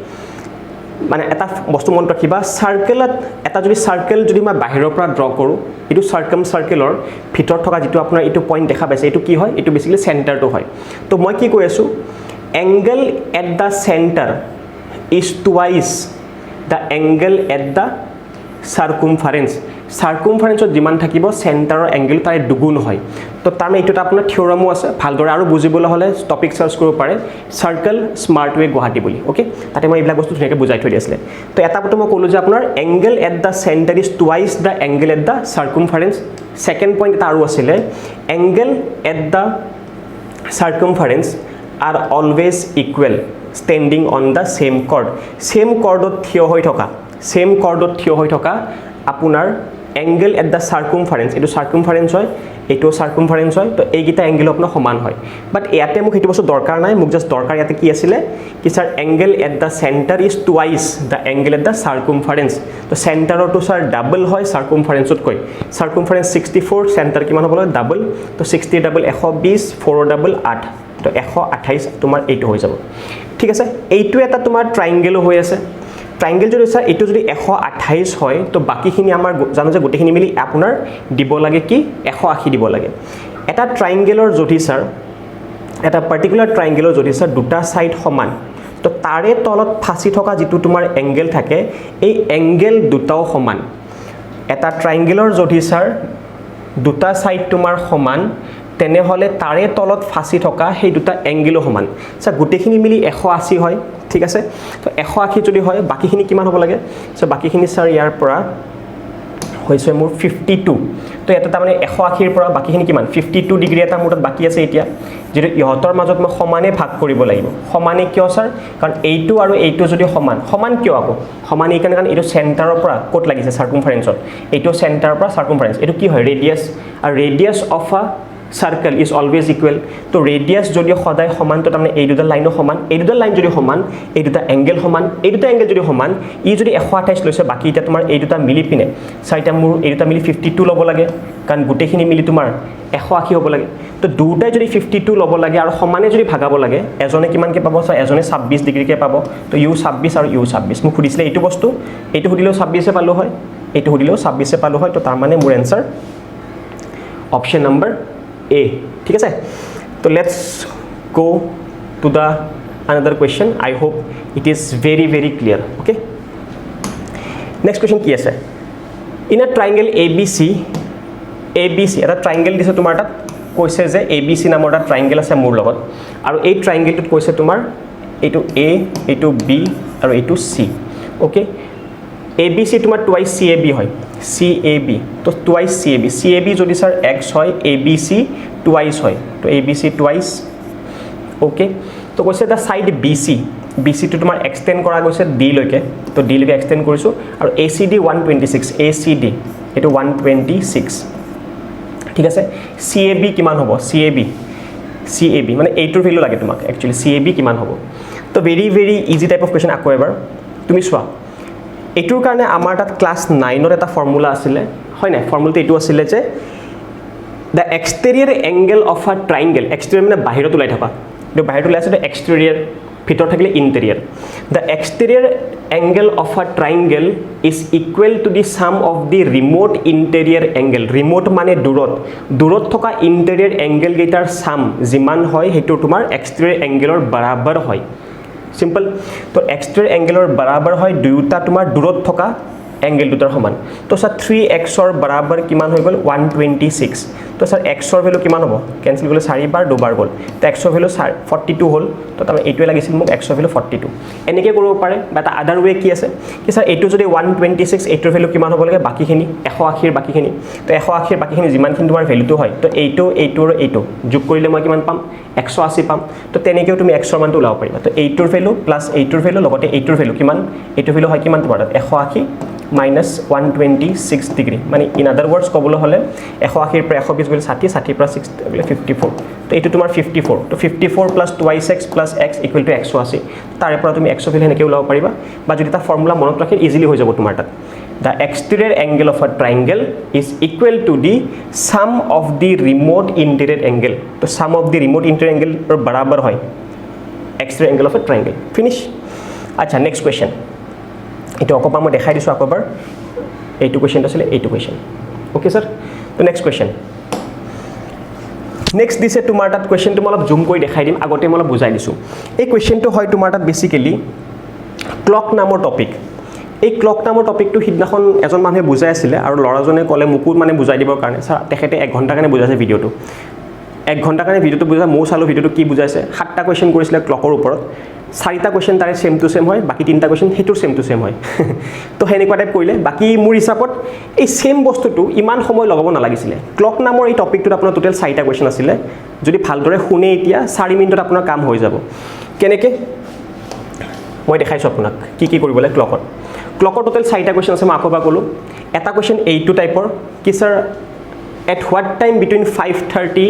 माने एटा वस्तु मन रखिबा सर्कलत एटा जदि सर्कल जदि मैं बाहिৰৰ পৰা ড্ৰ কৰো এটো সাৰ্কাম সাৰ্কেলৰ ভিতৰ থকা যেটো আপোনাৰ এটো পইণ্ট দেখা পাইছে এটো কি হয় এটো বেসিক্যালি সেন্টাৰটো হয় তো মই কি কৈ আছো angle at the centre is twice the angle at the circumference सार्कमफरेंसত যিমান থাকিব সেন্টাৰৰ এংগল তাৰে দুগুণ হয় তো তাৰ মানে এটোটা আপোনাৰ থিওৰামো আছে ভালদৰে আৰু বুজিবলৈ হলে টপিক সাৰ্চ কৰিব পাৰে সাৰ্কেল স্মাৰ্ট ওয়ে গুৱাহাটী বুলি ওকে তাতে মই এইবিলাক বস্তু ধুনীয়াকৈ বুজাই থৈ দিছিলে তো এটা কথা মই ক'লো যে আপোনাৰ angle at the centre is twice the angle at the circumference second point এটা আৰু আছিল angle at the circumference are always equal standing on the same কৰ্ডত থিয় হৈ থকা আপোনাৰ एंगल एट द सार्कमफारेंस एटो सार्कमफारेंस হয় एटो सार्कमफारेंस হয় तो এইগিটা एंगल আপোনাৰ সমান হয় বাট ইয়াতে মোক হেতু বস্তু দৰকাৰ নাই মোক জাস্ট দৰকাৰ ইয়াতে কি আছিল কি sir angle at the centre is twice the angle at the सार्कमफारेंस तो सेंटारर तो सर डबल হয় सार्कमफारेंसত কৈ सार्कमफारेंस 64 सेंटर কিমান হ'ব ডবল তো 60 ডবল 120 4 ডবল 8 তো 128 তোমাৰ এইটো হৈ যাব ঠিক আছে এইটো এটা তোমাৰ ট্ৰায়াঙ্গেল হৈ আছে ট্ৰায়াঙ্গেল যদি স্যাৰ এটো যদি 128 হয় তো বাকিখিনি আমাৰ জানো যে গোটেখিনি মিলি আপোনাৰ দিব লাগে কি 180 দিব লাগে এটা ট্ৰায়াঙ্গেলৰ যদি স্যাৰ এটা পাৰ্টিকুলাৰ ট্ৰায়াঙ্গেলৰ যদি স্যাৰ দুটা সাইড সমান তো তাৰে তলত ফাঁসি থকা যেটো তোমাৰ এংগেল থাকে এই এংগেল দুটাও সমান এটা ট্ৰায়াঙ্গেলৰ যদি স্যাৰ দুটা সাইড তোমাৰ সমান তেনে হলে তাৰে তলত ফাঁসি থকা সেই দুটা এংগেলও সমান স্যার গোটেখিনি মিলি 180 হয় ঠিক আছে তো 180 যদি হয় বাকিখিনি কিমান হ'ব লাগে সো বাকিখিনি স্যার ইয়াৰ পৰা হৈছে মোৰ 52 তো এটা তাৰ মানে 180 ৰ পৰা বাকিখিনি কিমান 52 ডিগ্ৰী এটা মোৰ বাকি আছে এতিয়া যেটো ইহতৰ মাজত মই সমানে ভাগ কৰিব লাগিব সমানে কিয় স্যাৰ কাৰণ এইটো আৰু এইটো যদি সমান কিয় আকৌ সমান এই কাৰণ এটো সেন্টাৰৰ পৰা কোট লাগিছে সাৰ্কমফাৰেন্সত এইটো সেন্টাৰৰ পৰা সাৰ্কমফাৰেন্স এটো কি হয় ৰেডিয়াস আৰু radius of a circle is always equal to radius যদি সদায় সমান তো তাৰমানে এই দুটা লাইনও সমান এই দুটা লাইন যদি সমান এই দুটা এংগেল সমান এই দুটা এংগেল যদি সমান ই যদি 128 লৈছে বাকি এটা তোমাৰ এই দুটা মিলি পিনে চাইটা মোৰ এই দুটা মিলি 52 ল'ব লাগে কাৰণ গোটেখিনি মিলি তোমাৰ 180 হ'ব লাগে তো দুটাই যদি 52 ল'ব লাগে আৰু সমানে যদি ভাগাব লাগে এজনে কিমানকে পাব স্যাৰ এজনে 26 ডিগ্ৰীকে পাব তো ইউ 26 আৰু ইউ 26 মোক খুদিছিলে এইটো বস্তু এইটো খুদিলেও 26 এ পালো হয় এইটো খুদিলেও 26 এ পালো হয় তো তাৰ মানে মোৰ আনসাৰ অপশন নম্বৰ A ठीक है तो let's go to the another question I hope it is very clear okay next question কি আছে in a triangle ABC এটা triangle দিছে তোমাৰ তাত কৈছে যে ABC নামৰ এটা triangle আছে মোৰ লগত আৰু এই triangleটোত কৈছে তোমাৰ এইটো A এইটো B আৰু এইটো C okay ABC তোমাৰ twice CAB হয় CAB तो twice CAB যদি স্যার x হয় ABC twice হয় তো ABC twice ओके तो কৈছে দা সাইড BC তো তোমাৰ এক্সটেন্ড কৰা গৈছে D লৈকে তো D লৈকে এক্সটেন্ড কৰিছো আৰু ACD 126 ACD এটো 126 ঠিক আছে CAB কিমান হ'ব CAB মানে এইটোৰ ভ্যালু লাগে তোমাক একচুয়ালি CAB কিমান হ'ব তো very easy type of question আকৌ এবাৰ তুমি চোৱা এটোৰ কাৰণে আমাৰ তাত ক্লাস 9 ৰ এটা ফৰ্মুলা আছিল হয় না ফৰ্মুলাটো এটো আছিল যে the exterior angle of a triangle exterior মানে বাহিৰত ওলাই থকা তো বাহিৰত ওলাই আছে তো এক্সটেৰিয়ৰ ভিতৰত থাকিলে interior the exterior angle of a triangle is equal to the sum of the remote interior angle. Remote মানে দূৰত থকা interior angle গেটাৰ sum যিমান হয় হেতু তোমাৰ exterior angle বৰাবৰ হয় সিম্পল তো exterior angle বৰাবৰ হয় দুটা তোমাৰ দূৰত থকা angle দুটাৰ সমান তো স্যাৰ 3x ৰ বৰাবৰ কিমান হৈ গল 126 তো স্যাৰ x ৰ ভ্যালু কিমান হ'ব ক্যান্সেল গলে 4 বাৰ দুবাৰ গল তো x ৰ ভ্যালু 42 হল তো তাৰ এইটোৱে লাগিছিল মোক x ৰ ভ্যালু 42 এনেকৈ কৰিব পাৰে বা এটা আদাৰ ৱে কি আছে কি স্যাৰ এইটো যদি 126 এইটোৰ ভ্যালু কিমান হ'ব লাগে বাকিখিনি 180 ৰ বাকিখিনি তো 180 ৰ বাকিখিনি যিমানখিনি তোমাৰ ভ্যালুটো হয় তো এইটো আৰু এইটো যোগ কৰিলে মই কিমান পাম 180 পাম তো তেনেকেও তুমি x ৰ মানটো ওলাব পাৰিবা তো এইটোৰ ভ্যালু প্লাস এইটোৰ ভ্যালু লগতে এইটোৰ ভ্যালু কিমান এইটো ভ্যালু হয় কিমান তোমাৰ 180 minus 126 degree মানে in other words কবলে হলে 180 পৰা 120 গলে 60 60 পৰা 60 গলে 54 তো এইটো তোমাৰ 54 তো 54 plus 2x plus x equal to 180 তাৰে পৰা তুমি x ৰ ভ্যালু এনেকৈ ওলাব পাৰিবা বা যদি এটা ফৰ্মুলা মনত ৰাখি ইজিলি হৈ যাব তোমাৰ তাত the exterior angle of a triangle is equal to the sum of the remote interior angle তো sum of the remote interior angle ৰ বৰাবৰ হয় exterior angle of a triangle finish আচ্ছা next question এটা অকপা মই দেখাই দিছো আকবাৰ এইটো কোৱেশ্চনটো আছিল এইটো কোৱেশ্চন ওকে স্যাৰ তো নেক্সট কোৱেশ্চন নেক্সট দিছে তোমাৰ তাত কোৱেশ্চনটো মই অলপ জুম কৰি দেখাই দিম আগতে মই অলপ বুজাই দিছো এই কোৱেশ্চনটো হয় তোমাৰ তাত বেসিক্যালি ক্লক নামৰ টপিক এই ক্লক নামৰ টপিকটো হিদনাখন এজন মানুহে বুজাই আছিল আৰু লৰাজনে কলে মুকু মানে বুজাই দিবৰ কাৰণে স্যাৰ তেখেতে 1 ঘণ্টা কাৰণে বুজাইছে ভিডিওটো 1 ঘণ্টা কাৰণে ভিডিওটো বুজাই মই চালো ভিডিওটো কি বুজাইছে 7টা কোৱেশ্চন কৰিছিল ক্লকৰ ওপৰত 4টা কোৱেশ্চন তাৰে সেম টু সেম হয় বাকি 3টা কোৱেশ্চন হেতুৰ সেম টু সেম হয় তো হেনেকুৱা টাইপ কৰিলে বাকি মোৰ হিচাপত এই সেম বস্তুটো ইমান সময় লগাব নালাগিছিল ক্লক নামৰ এই টপিকটোত আপোনাৰ টোটাল 4টা কোৱেশ্চন আছিল যদি ভালদৰে শুনে এতিয়া 4 মিনিটত আপোনাৰ কাম হৈ যাব কেনেকে মই দেখাইছো আপোনাক কি কি কৰিব লাগে ক্লকৰ টোটাল 4টা কোৱেশ্চন আছে মই আকবা কলো এটা কোৱেশ্চন এইটো টাইপৰ কি sir at what time between 5:30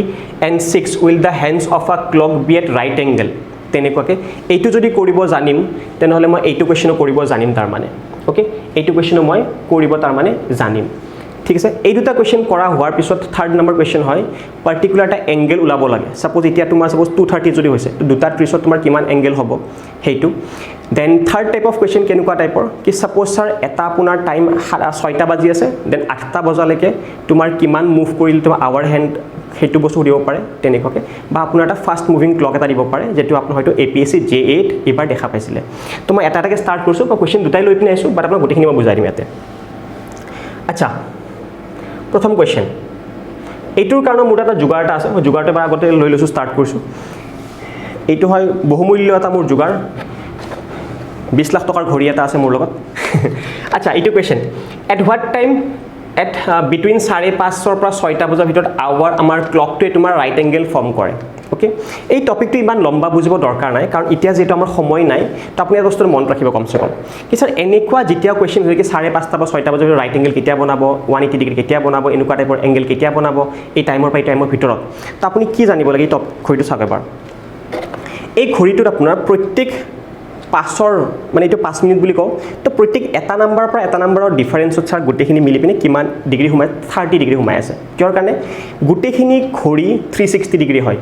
and 6 will the hands of a clock be at right angle তেনেকুৱাকে এইটো যদি কৰিব জানিম তেনেহলে মই এইটো কোৱেশ্চন কৰিব জানিম তাৰ মানে ওকে এইটো কোৱেশ্চন মই কৰিব তাৰ মানে জানিম ঠিক আছে এই দুটা কোৱেশ্চন কৰা হোৱাৰ পিছত থাৰ্ড নম্বৰ কোৱেশ্চন হয় পাৰ্টিকুলাৰ এটা এংগেল ওলাব লাগে সাপোজ এতিয়া তোমাৰ সাপোজ 230 যদি হৈছে তো দুটা 30 তোমাৰ কিমান এংগেল হ'ব হেইটো then third type of question কেনেকুৱা টাইপৰ কি সাপোজ স্যাৰ এটা আপোনাৰ টাইম 6টা বাজি আছে দেন 8টা বজালৈকে তোমাৰ কিমান মুভ কৰিলে তোমাৰ আৱাৰ হ্যান্ড হেতু বস্তু দিব পাৰে তেনেকুৱাকে বা আপোনাৰ এটা ফাস্ট মুভিং ক্লক এটা দিব পাৰে যেটো আপোনাৰ হয়তো APSC J8 এবাৰ দেখা পাইছিলে তো মই এটা এটাকে স্টাৰ্ট কৰিছো বা কোৱেশ্চন দুটাই লৈ পিনে আইছো বাট আপোনাক গোটেইখিনি মই বুজাই দিম ইয়াতে আচ্ছা প্ৰথম কোৱেশ্চন এইটোৰ কাৰণে মোৰ এটা জুগাৰ এটা আছে মই জুগাৰটো বাৰ আগতে লৈ লৈছো স্টাৰ্ট কৰিছো এইটো হয় বহুমূল্য এটা মোৰ জুগাৰ 20 লাখ টকাৰ ঘড়ী এটা আছে মোৰ লগত আচ্ছা এইটো question at what time at between 5:30 ৰ পৰা 6টা বজাৰ ভিতৰত আমাৰ ক্লকটোৱে তোমাৰ ৰাইট এংগেল ফৰ্ম কৰে ওকে এই টপিকটো ইমান লম্বা বুজিব দৰকাৰ নাই কাৰণ এতিয়া যেটো আমাৰ সময় নাই তো আপুনি এই বস্তুটো মন ৰাখিব কমসে কম কি স্যাৰ এনেকুৱা যেতিয়া কোৱেশ্চন হয় কি 5:30 বা 6টা বজাৰ ৰাইট এংগেল কেতিয়া বনাব 180 ডিগ্ৰী কেতিয়া বনাব এনেকুৱা টাইপৰ এংগেল কেতিয়া বনাব এই টাইমৰ পাই টাইমৰ ভিতৰত তো আপুনি কি জানিব লাগে এই টপ ঘড়ীটো চাওক এবাৰ এই ঘড়ীটোত আপোনাৰ প্ৰত্যেক পাছৰ মানে এটো 5 মিনিট বুলি কও তো প্ৰত্যেক এটা নাম্বাৰৰ পৰা এটা নাম্বাৰৰ ডিফাৰেন্সত স্যাৰ গোটেখিনি মিলি পিনে কিমান ডিগ্ৰী হুমাই 30 ডিগ্ৰী হুমাই আছে কিয়ৰ কাৰণে গোটেখিনি ঘড়ী 360 ডিগ্ৰী হয়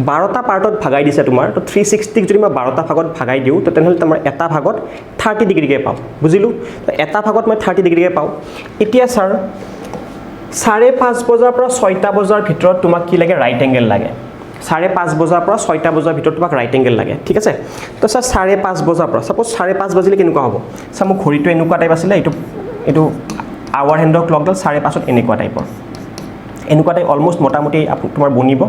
12টা পাৰ্টত ভাগাই দিছে তোমাৰ তো 360 যদি মই 12টা ভাগত ভাগাই দিও তো তেনেহলে তোমাৰ এটা ভাগত 30 ডিগ্ৰীকে পাও বুজিলো তো এটা ভাগত মই 30 ডিগ্ৰীকে পাও এতিয়া স্যাৰ 5:30 বজাৰ পৰা 6টা বজাৰ ভিতৰত তোমাক কি লাগে ৰাইট এংগেল লাগে 5:30 বজাৰ পৰা 6টা বজাৰ ভিতৰত তোমাক ৰাইট এংগেল লাগে ঠিক আছে তো স্যাৰ 5:30 বজাৰ পৰা সাপোজ 5:30 বাজিলে কেনেকুৱা হ'ব স্যাৰ মোৰ ঘড়ীটো এনেকুৱা টাইপ আছিল এটো আৱাৰ হ্যান্ডৰ ক্লকডাল 5:30ত এনেকুৱা টাইপৰ এনেকুৱা টাইপ অলমোস্ট মোটামুটি তোমাৰ বনিব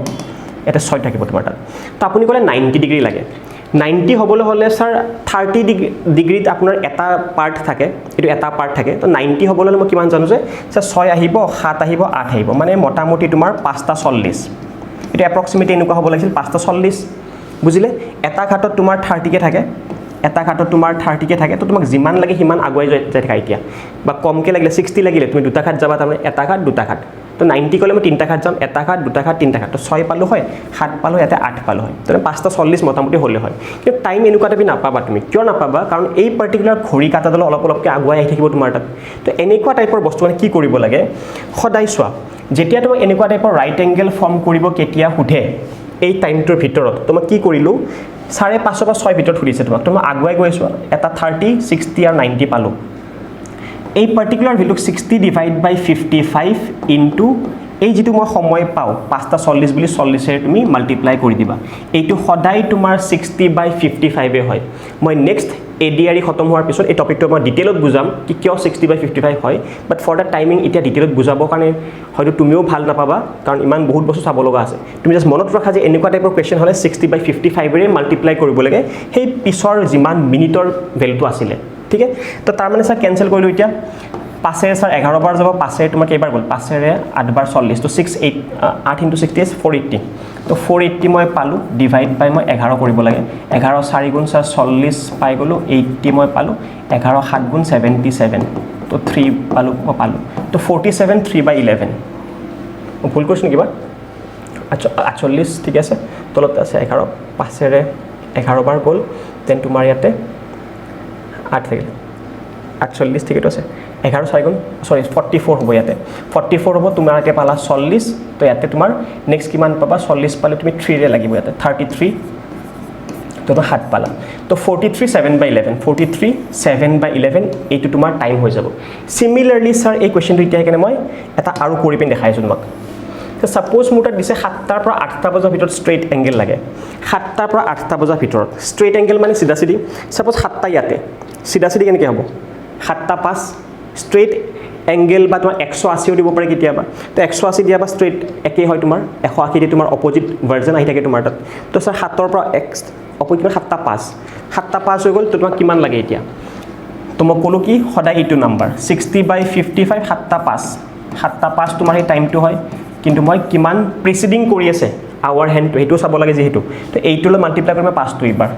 এটা 6 থাকিব তোমাৰ তাত তো আপুনি কলে 90 ডিগ্ৰী লাগে 90 হ'বলৈ হলে স্যাৰ 30 ডিগ্ৰীত আপোনাৰ এটা পাৰ্ট থাকে এটো এটা পাৰ্ট থাকে তো 90 হ'বলৈ হলে মই কিমান জানো যে স্যার 6 আহিব 7 আহিব 8 আহিব মানে মোটামুটি তোমাৰ 5:40 এটা অ্যাপ্ৰক্সিমেটলি এনেকুৱা হ'ব লাগিছিল 5:40 বুজিলে এটা ঘাটত তোমাৰ 30 কে থাকে এটা ঘাটত তোমাৰ 30 কে থাকে তো তোমাক যিমান লাগে হিমান আগুৱাই যাই থাকে এতিয়া বা কমকে লাগিলে 60 লাগিলে তুমি দুটা ঘাট যাবা তাৰমানে এটা ঘাট দুটা ঘাট তো 90 কলে মই তিনটা ঘাট যাম এটা ঘাট দুটা ঘাট তিনটা ঘাট তো 6 পালো হয় 7 পালো ইয়াতে 8 পালো হয় তো 5:40 মোটামুটি হলে হয় কিন্তু টাইম এনেকুৱা টাইপ নাপাবা তুমি কিয় নাপাবা কাৰণ এই পাৰ্টিকুলাৰ ঘড়ী কাটাডাল অলপ অলপকে আগুৱাই আহি থাকিব তোমাৰ তাত তো এনেকুৱা টাইপৰ বস্তু মানে কি কৰিব লাগে সদায় চোৱা যেতিয়া তুমি এনেকুৱা টাইপৰ ৰাইট এংগেল ফৰ্ম কৰিব কেতিয়া উঠে এই টাইমটোৰ ভিতৰত তো মই কি কৰিলো 5.5 বা 6 ভিতৰত সুধিছে তোমাক তুমি আগুৱাই গৈছো এটা 30 60 আৰু 90 পালো এই পাৰ্টিকুলাৰ ভ্যালু 60 ডিভাইড বাই 55 ইনটু এই যেটো মই সময় পাও 5:40 বুলি 40 এ তুমি মাল্টিপ্লাই কৰি দিবা এইটো সদায় তোমাৰ 60 বাই 55 এ হয় মই নেক্সট এডিআৰই খতম হোৱাৰ পিছত এই টপিকটো মই ডিটেইলত বুজাম কি কিয় 60 বাই 55 হয় বাট ফৰ দা টাইমিং এটা ডিটেইলত বুজাবৰ কাৰণে হয়তো তুমিও ভাল নাপাবা কাৰণ ইমান বহুত বস্তু চাব লগা আছে তুমি জাস্ট মনত ৰাখা যে এনেকুৱা টাইপৰ কোৱেশ্চন হলে 60 বাই 55 এৰে মাল্টিপ্লাই কৰিব লাগে সেই পিছৰ যিমান মিনিটৰ ভ্যালুটো আছিল ঠিক আছে তো তাৰ মানে স্যাৰ কেনসেল কৰিলো এতিয়া 5 এ স্যাৰ 11 বাৰ যাব 5 এ তোমাৰ কেইবাৰ গল 5 এৰে 8 বাৰ 40 তো 6 8 into 60 is 480 তো 480 মই পালো ডিভাইড বাই মই 11 কৰিব লাগে 11 4 গুণ 40 পাই গলো 80 মই পালো 11 7 গুণ 77 তো 3 পালো তো 47 3 বাই 11 ভুল কৈছো নেকি বা আচ্ছা 48 ঠিক আছে তলত আছে 11 5 এৰে 11 বাৰ গল দেন তোমাৰ ইয়াতে 8 থাকিল 48 ঠিক আছে 11 4 গুণ সৰি 44 হ'ব ইয়াতে 44 হ'ব তোমাৰ ইয়াতে পালা 40 তো ইয়াতে তোমাৰ নেক্সট কিমান পাবা 40 পালে তুমি 3 ৰে লাগিব ইয়াতে 33 তো 7 পালা তো 43 7 বাই 11 43 7 বাই 11 এইটো তোমাৰ টাইম হৈ যাব সিমিলাৰলি স্যাৰ এই কোৱেশ্চনটো এতিয়া কেনে মই এটা আৰু কৰি পিন দেখাইছো তোমাক তো সাপোজ মোৰ তাত দিছে 7টাৰ পৰা 8টা বজাৰ ভিতৰত স্ট্ৰেইট এংগেল লাগে 7টাৰ পৰা 8টা বজাৰ ভিতৰত স্ট্ৰেইট এংগেল মানে সিধা সিধি সাপোজ 7টা ইয়াতে সিধা সিধি কেনেকৈ হ'ব 7টা 5 স্ট্রেট এঙ্গেল বা তোমার 180 দিব পারে কিতিয়াবা তো 180 দিয়া বা স্ট্রেট একে হয় তোমার 180 দি তোমার অপোজিট ভার্জন আহি থাকে তোমার তাত তো স্যার 7 পৰা x অপোজিট 7টা 5 হৈ গল তো তোমাক কিমান লাগে এতিয়া তো মই কলো কি সদায় এইটো নাম্বার 60 বাই 55 7টা 5 তোমাৰ এই টাইমটো হয় কিন্তু মই কিমান প্ৰিসিডিং কৰি আছে আৱাৰ হ্যান্ড হেতু চাব লাগে যেহেতু তো এইটোলৈ মাল্টিপ্লাই কৰি মই 5 টো এবাৰ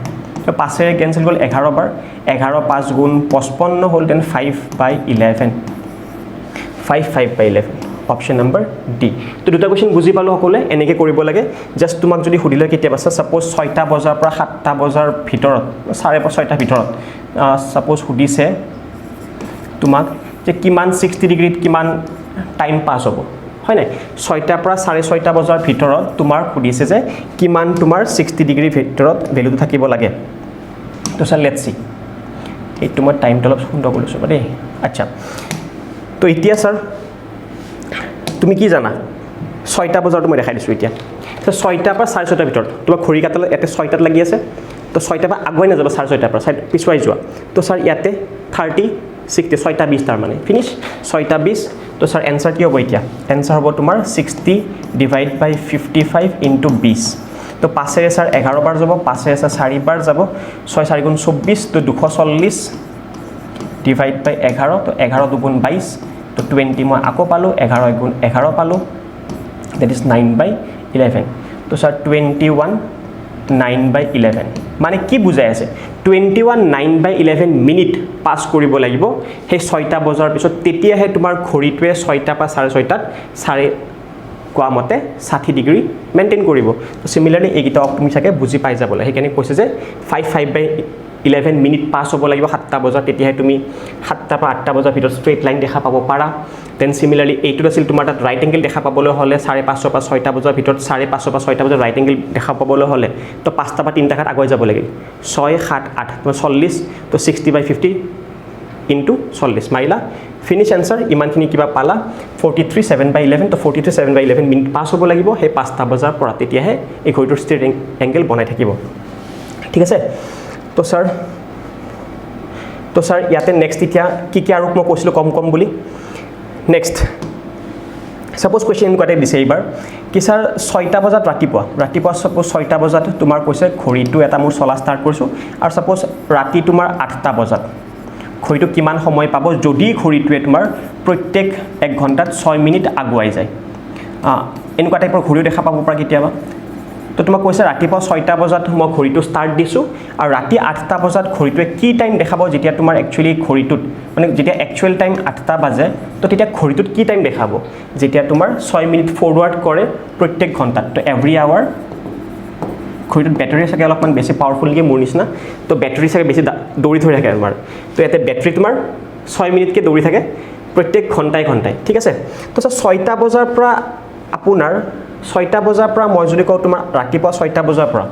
তো 5 এ ক্যান্সেল গল 11 বাৰ 11 5 গুণ 55 হল দেন 5 বাই 11 5 বাই 11 অপশন নাম্বার ডি তো দুটা কোৱেশ্চন বুজি পালো সকলে এনেকে কৰিব লাগে জাস্ট তোমাক যদি সুধিলে কেতিয়াবা সাপোজ 6টা বজাৰ পৰা 7টা বজাৰ ভিতৰত 6:30টা ভিতৰত সাপোজ সুধিছে তোমাক যে কিমান 60 ডিগ্ৰীত কিমান টাইম পাস হ'ব হয় নাই 6টাৰ পৰা 6:30টা বজাৰ ভিতৰত তোমাৰ সুধিছে যে কিমান তোমাৰ 60 ডিগ্ৰী ভিতৰত ভ্যালুটো থাকিব লাগে তো স্যাৰ লেটস সি এইটো মই টাইমটো অলপ সুন্দৰ কৰিছো দেই আচ্ছা তো এতিয়া স্যাৰ তুমি কি জানা 6টা বজাৰটো মই দেখাই দিছো এতিয়া তো 6টাৰ পৰা 6:30টাৰ ভিতৰত তোমাক ঘড়ী কাটালে এতে 6টাত লাগি আছে তো 6টাৰ পৰা আগুৱাই না যাব 6:30টাৰ পৰা পিছুৱাই যোৱা তো স্যাৰ ইয়াতে 30 60 6টা 20 তাৰ মানে ফিনিশ 6টা 20 তো স্যাৰ आंसर কি হ'ব এতিয়া आंसर হ'ব তোমাৰ 60 ডিভাইড বাই 55 ইনটু 20 তো 5 এৰে স্যাৰ 11 বাৰ যাব 5 এৰে স্যাৰ 4 বাৰ যাব 6 4 গুণ 24 তো 240 ডিভাইড বাই 11 তো 11 2 গুণ 22 তো 20 মই আকৌ পালো 11 গুণ 11 পালো দ্যাট ইজ 9 বাই 11 তো স্যার 21 9 বাই 11 মানে কি বুজাই আছে 21 9 বাই 11 মিনিট পাস কৰিব লাগিব হে 6টা বজাৰ পিছত তেতিয়াহে তোমাৰ ঘড়ীটোৱে 6টা পৰা 6:30টাত কোৱা মতে 60 ডিগ্ৰী মেইনটেইন কৰিব তো সিমিলাৰলি এইগিটা তুমি চাগে বুজি পাই যাব লাগে সেইকাৰণে কৈছে যে 5 বাই 11 মিনিট পাস হ'ব লাগিব 7টা বজাত তেতিয়াহে তুমি 7টা পৰা 8টা বজাৰ ভিতৰত স্ট্ৰেইট লাইন দেখা পাব পাৰা দেন সিমিলাৰলি এইটো আছিল তোমাৰ তাত ৰাইট এংগেল দেখা পাবলৈ হলে 5:30 পৰা 6টা বজাৰ ভিতৰত 5:30 পৰা 6টা বজাৰ ৰাইট এংগেল দেখা পাবলৈ হলে তো 5টা পৰা 3টা ঘাট আগুৱাই যাব লাগে 6 7 8 তো 40 তো 60 বাই 50 ইনটু 40 মাইলা ফিনিশ आंसर ইমানখিনি কিবা পালা 43 7 বাই 11 তো 43 7 বাই 11 মিনিট পাস হ'ব লাগিব হে 5টা বজাৰ পৰা তেতিয়াহে এই ঘড়ীটোৰ স্ট্ৰেইট এংগেল বনাই থাকিব ঠিক আছে তো স্যাৰ ইয়াতে নেক্সট এতিয়া কি আৰু মই কৈছিলো কম বুলি নেক্সট সাপোজ কোৱেশ্চন কোৱাতে দিছে এইবাৰ কি স্যাৰ 6টা বজাত ৰাতিপুৱা সাপোজ 6টা বজাত তোমাৰ কৈছে ঘড়ীটো এটা মোৰ চলা ষ্টাৰ্ট কৰিছো আৰু সাপোজ ৰাতি তোমাৰ 8টা বজাত ঘড়ীটো কিমান সময় পাব যদি ঘড়ীটোৱে তোমাৰ প্ৰত্যেক 1 ঘণ্টাত 6 মিনিট আগুৱাই যায় এনেকুৱা টাইপৰ ঘড়ীও দেখা পাব পৰা কেতিয়াবা তো তোমাক কৈছে ৰাতিপুৱা 6টা বজাত মই ঘড়ীটো ষ্টাৰ্ট দিছো আৰু ৰাতি 8টা বজাত ঘড়ীটোৱে কি টাইম দেখাব যেতিয়া তোমাৰ একচুয়ালি ঘড়ীটোত মানে যেতিয়া একচুয়াল টাইম 8টা বাজে তো তেতিয়া ঘড়ীটোত কি টাইম দেখাব যেতিয়া তোমাৰ 6 মিনিট ফৰৱাৰ্ড কৰে প্ৰত্যেক ঘণ্টাত তো এভৰি আৱাৰ ঘড়ীটোত বেটাৰী থাকে অলপমান বেছি পাৱাৰফুলকে মোৰ নিচিনা তো বেটাৰী থাকে বেছি দৌৰি ধৰি থাকে আমাৰ তো এতে বেটাৰী তোমাৰ 6 মিনিটকে দৌৰি থাকে প্ৰত্যেক ঘণ্টাই ঠিক আছে তো 6টা বজাৰ পৰা আপোনাৰ 6টা বজাৰ পৰা মই যদি কওঁ তোমাৰ ৰাতিপুৱা 6টা বজাৰ পৰা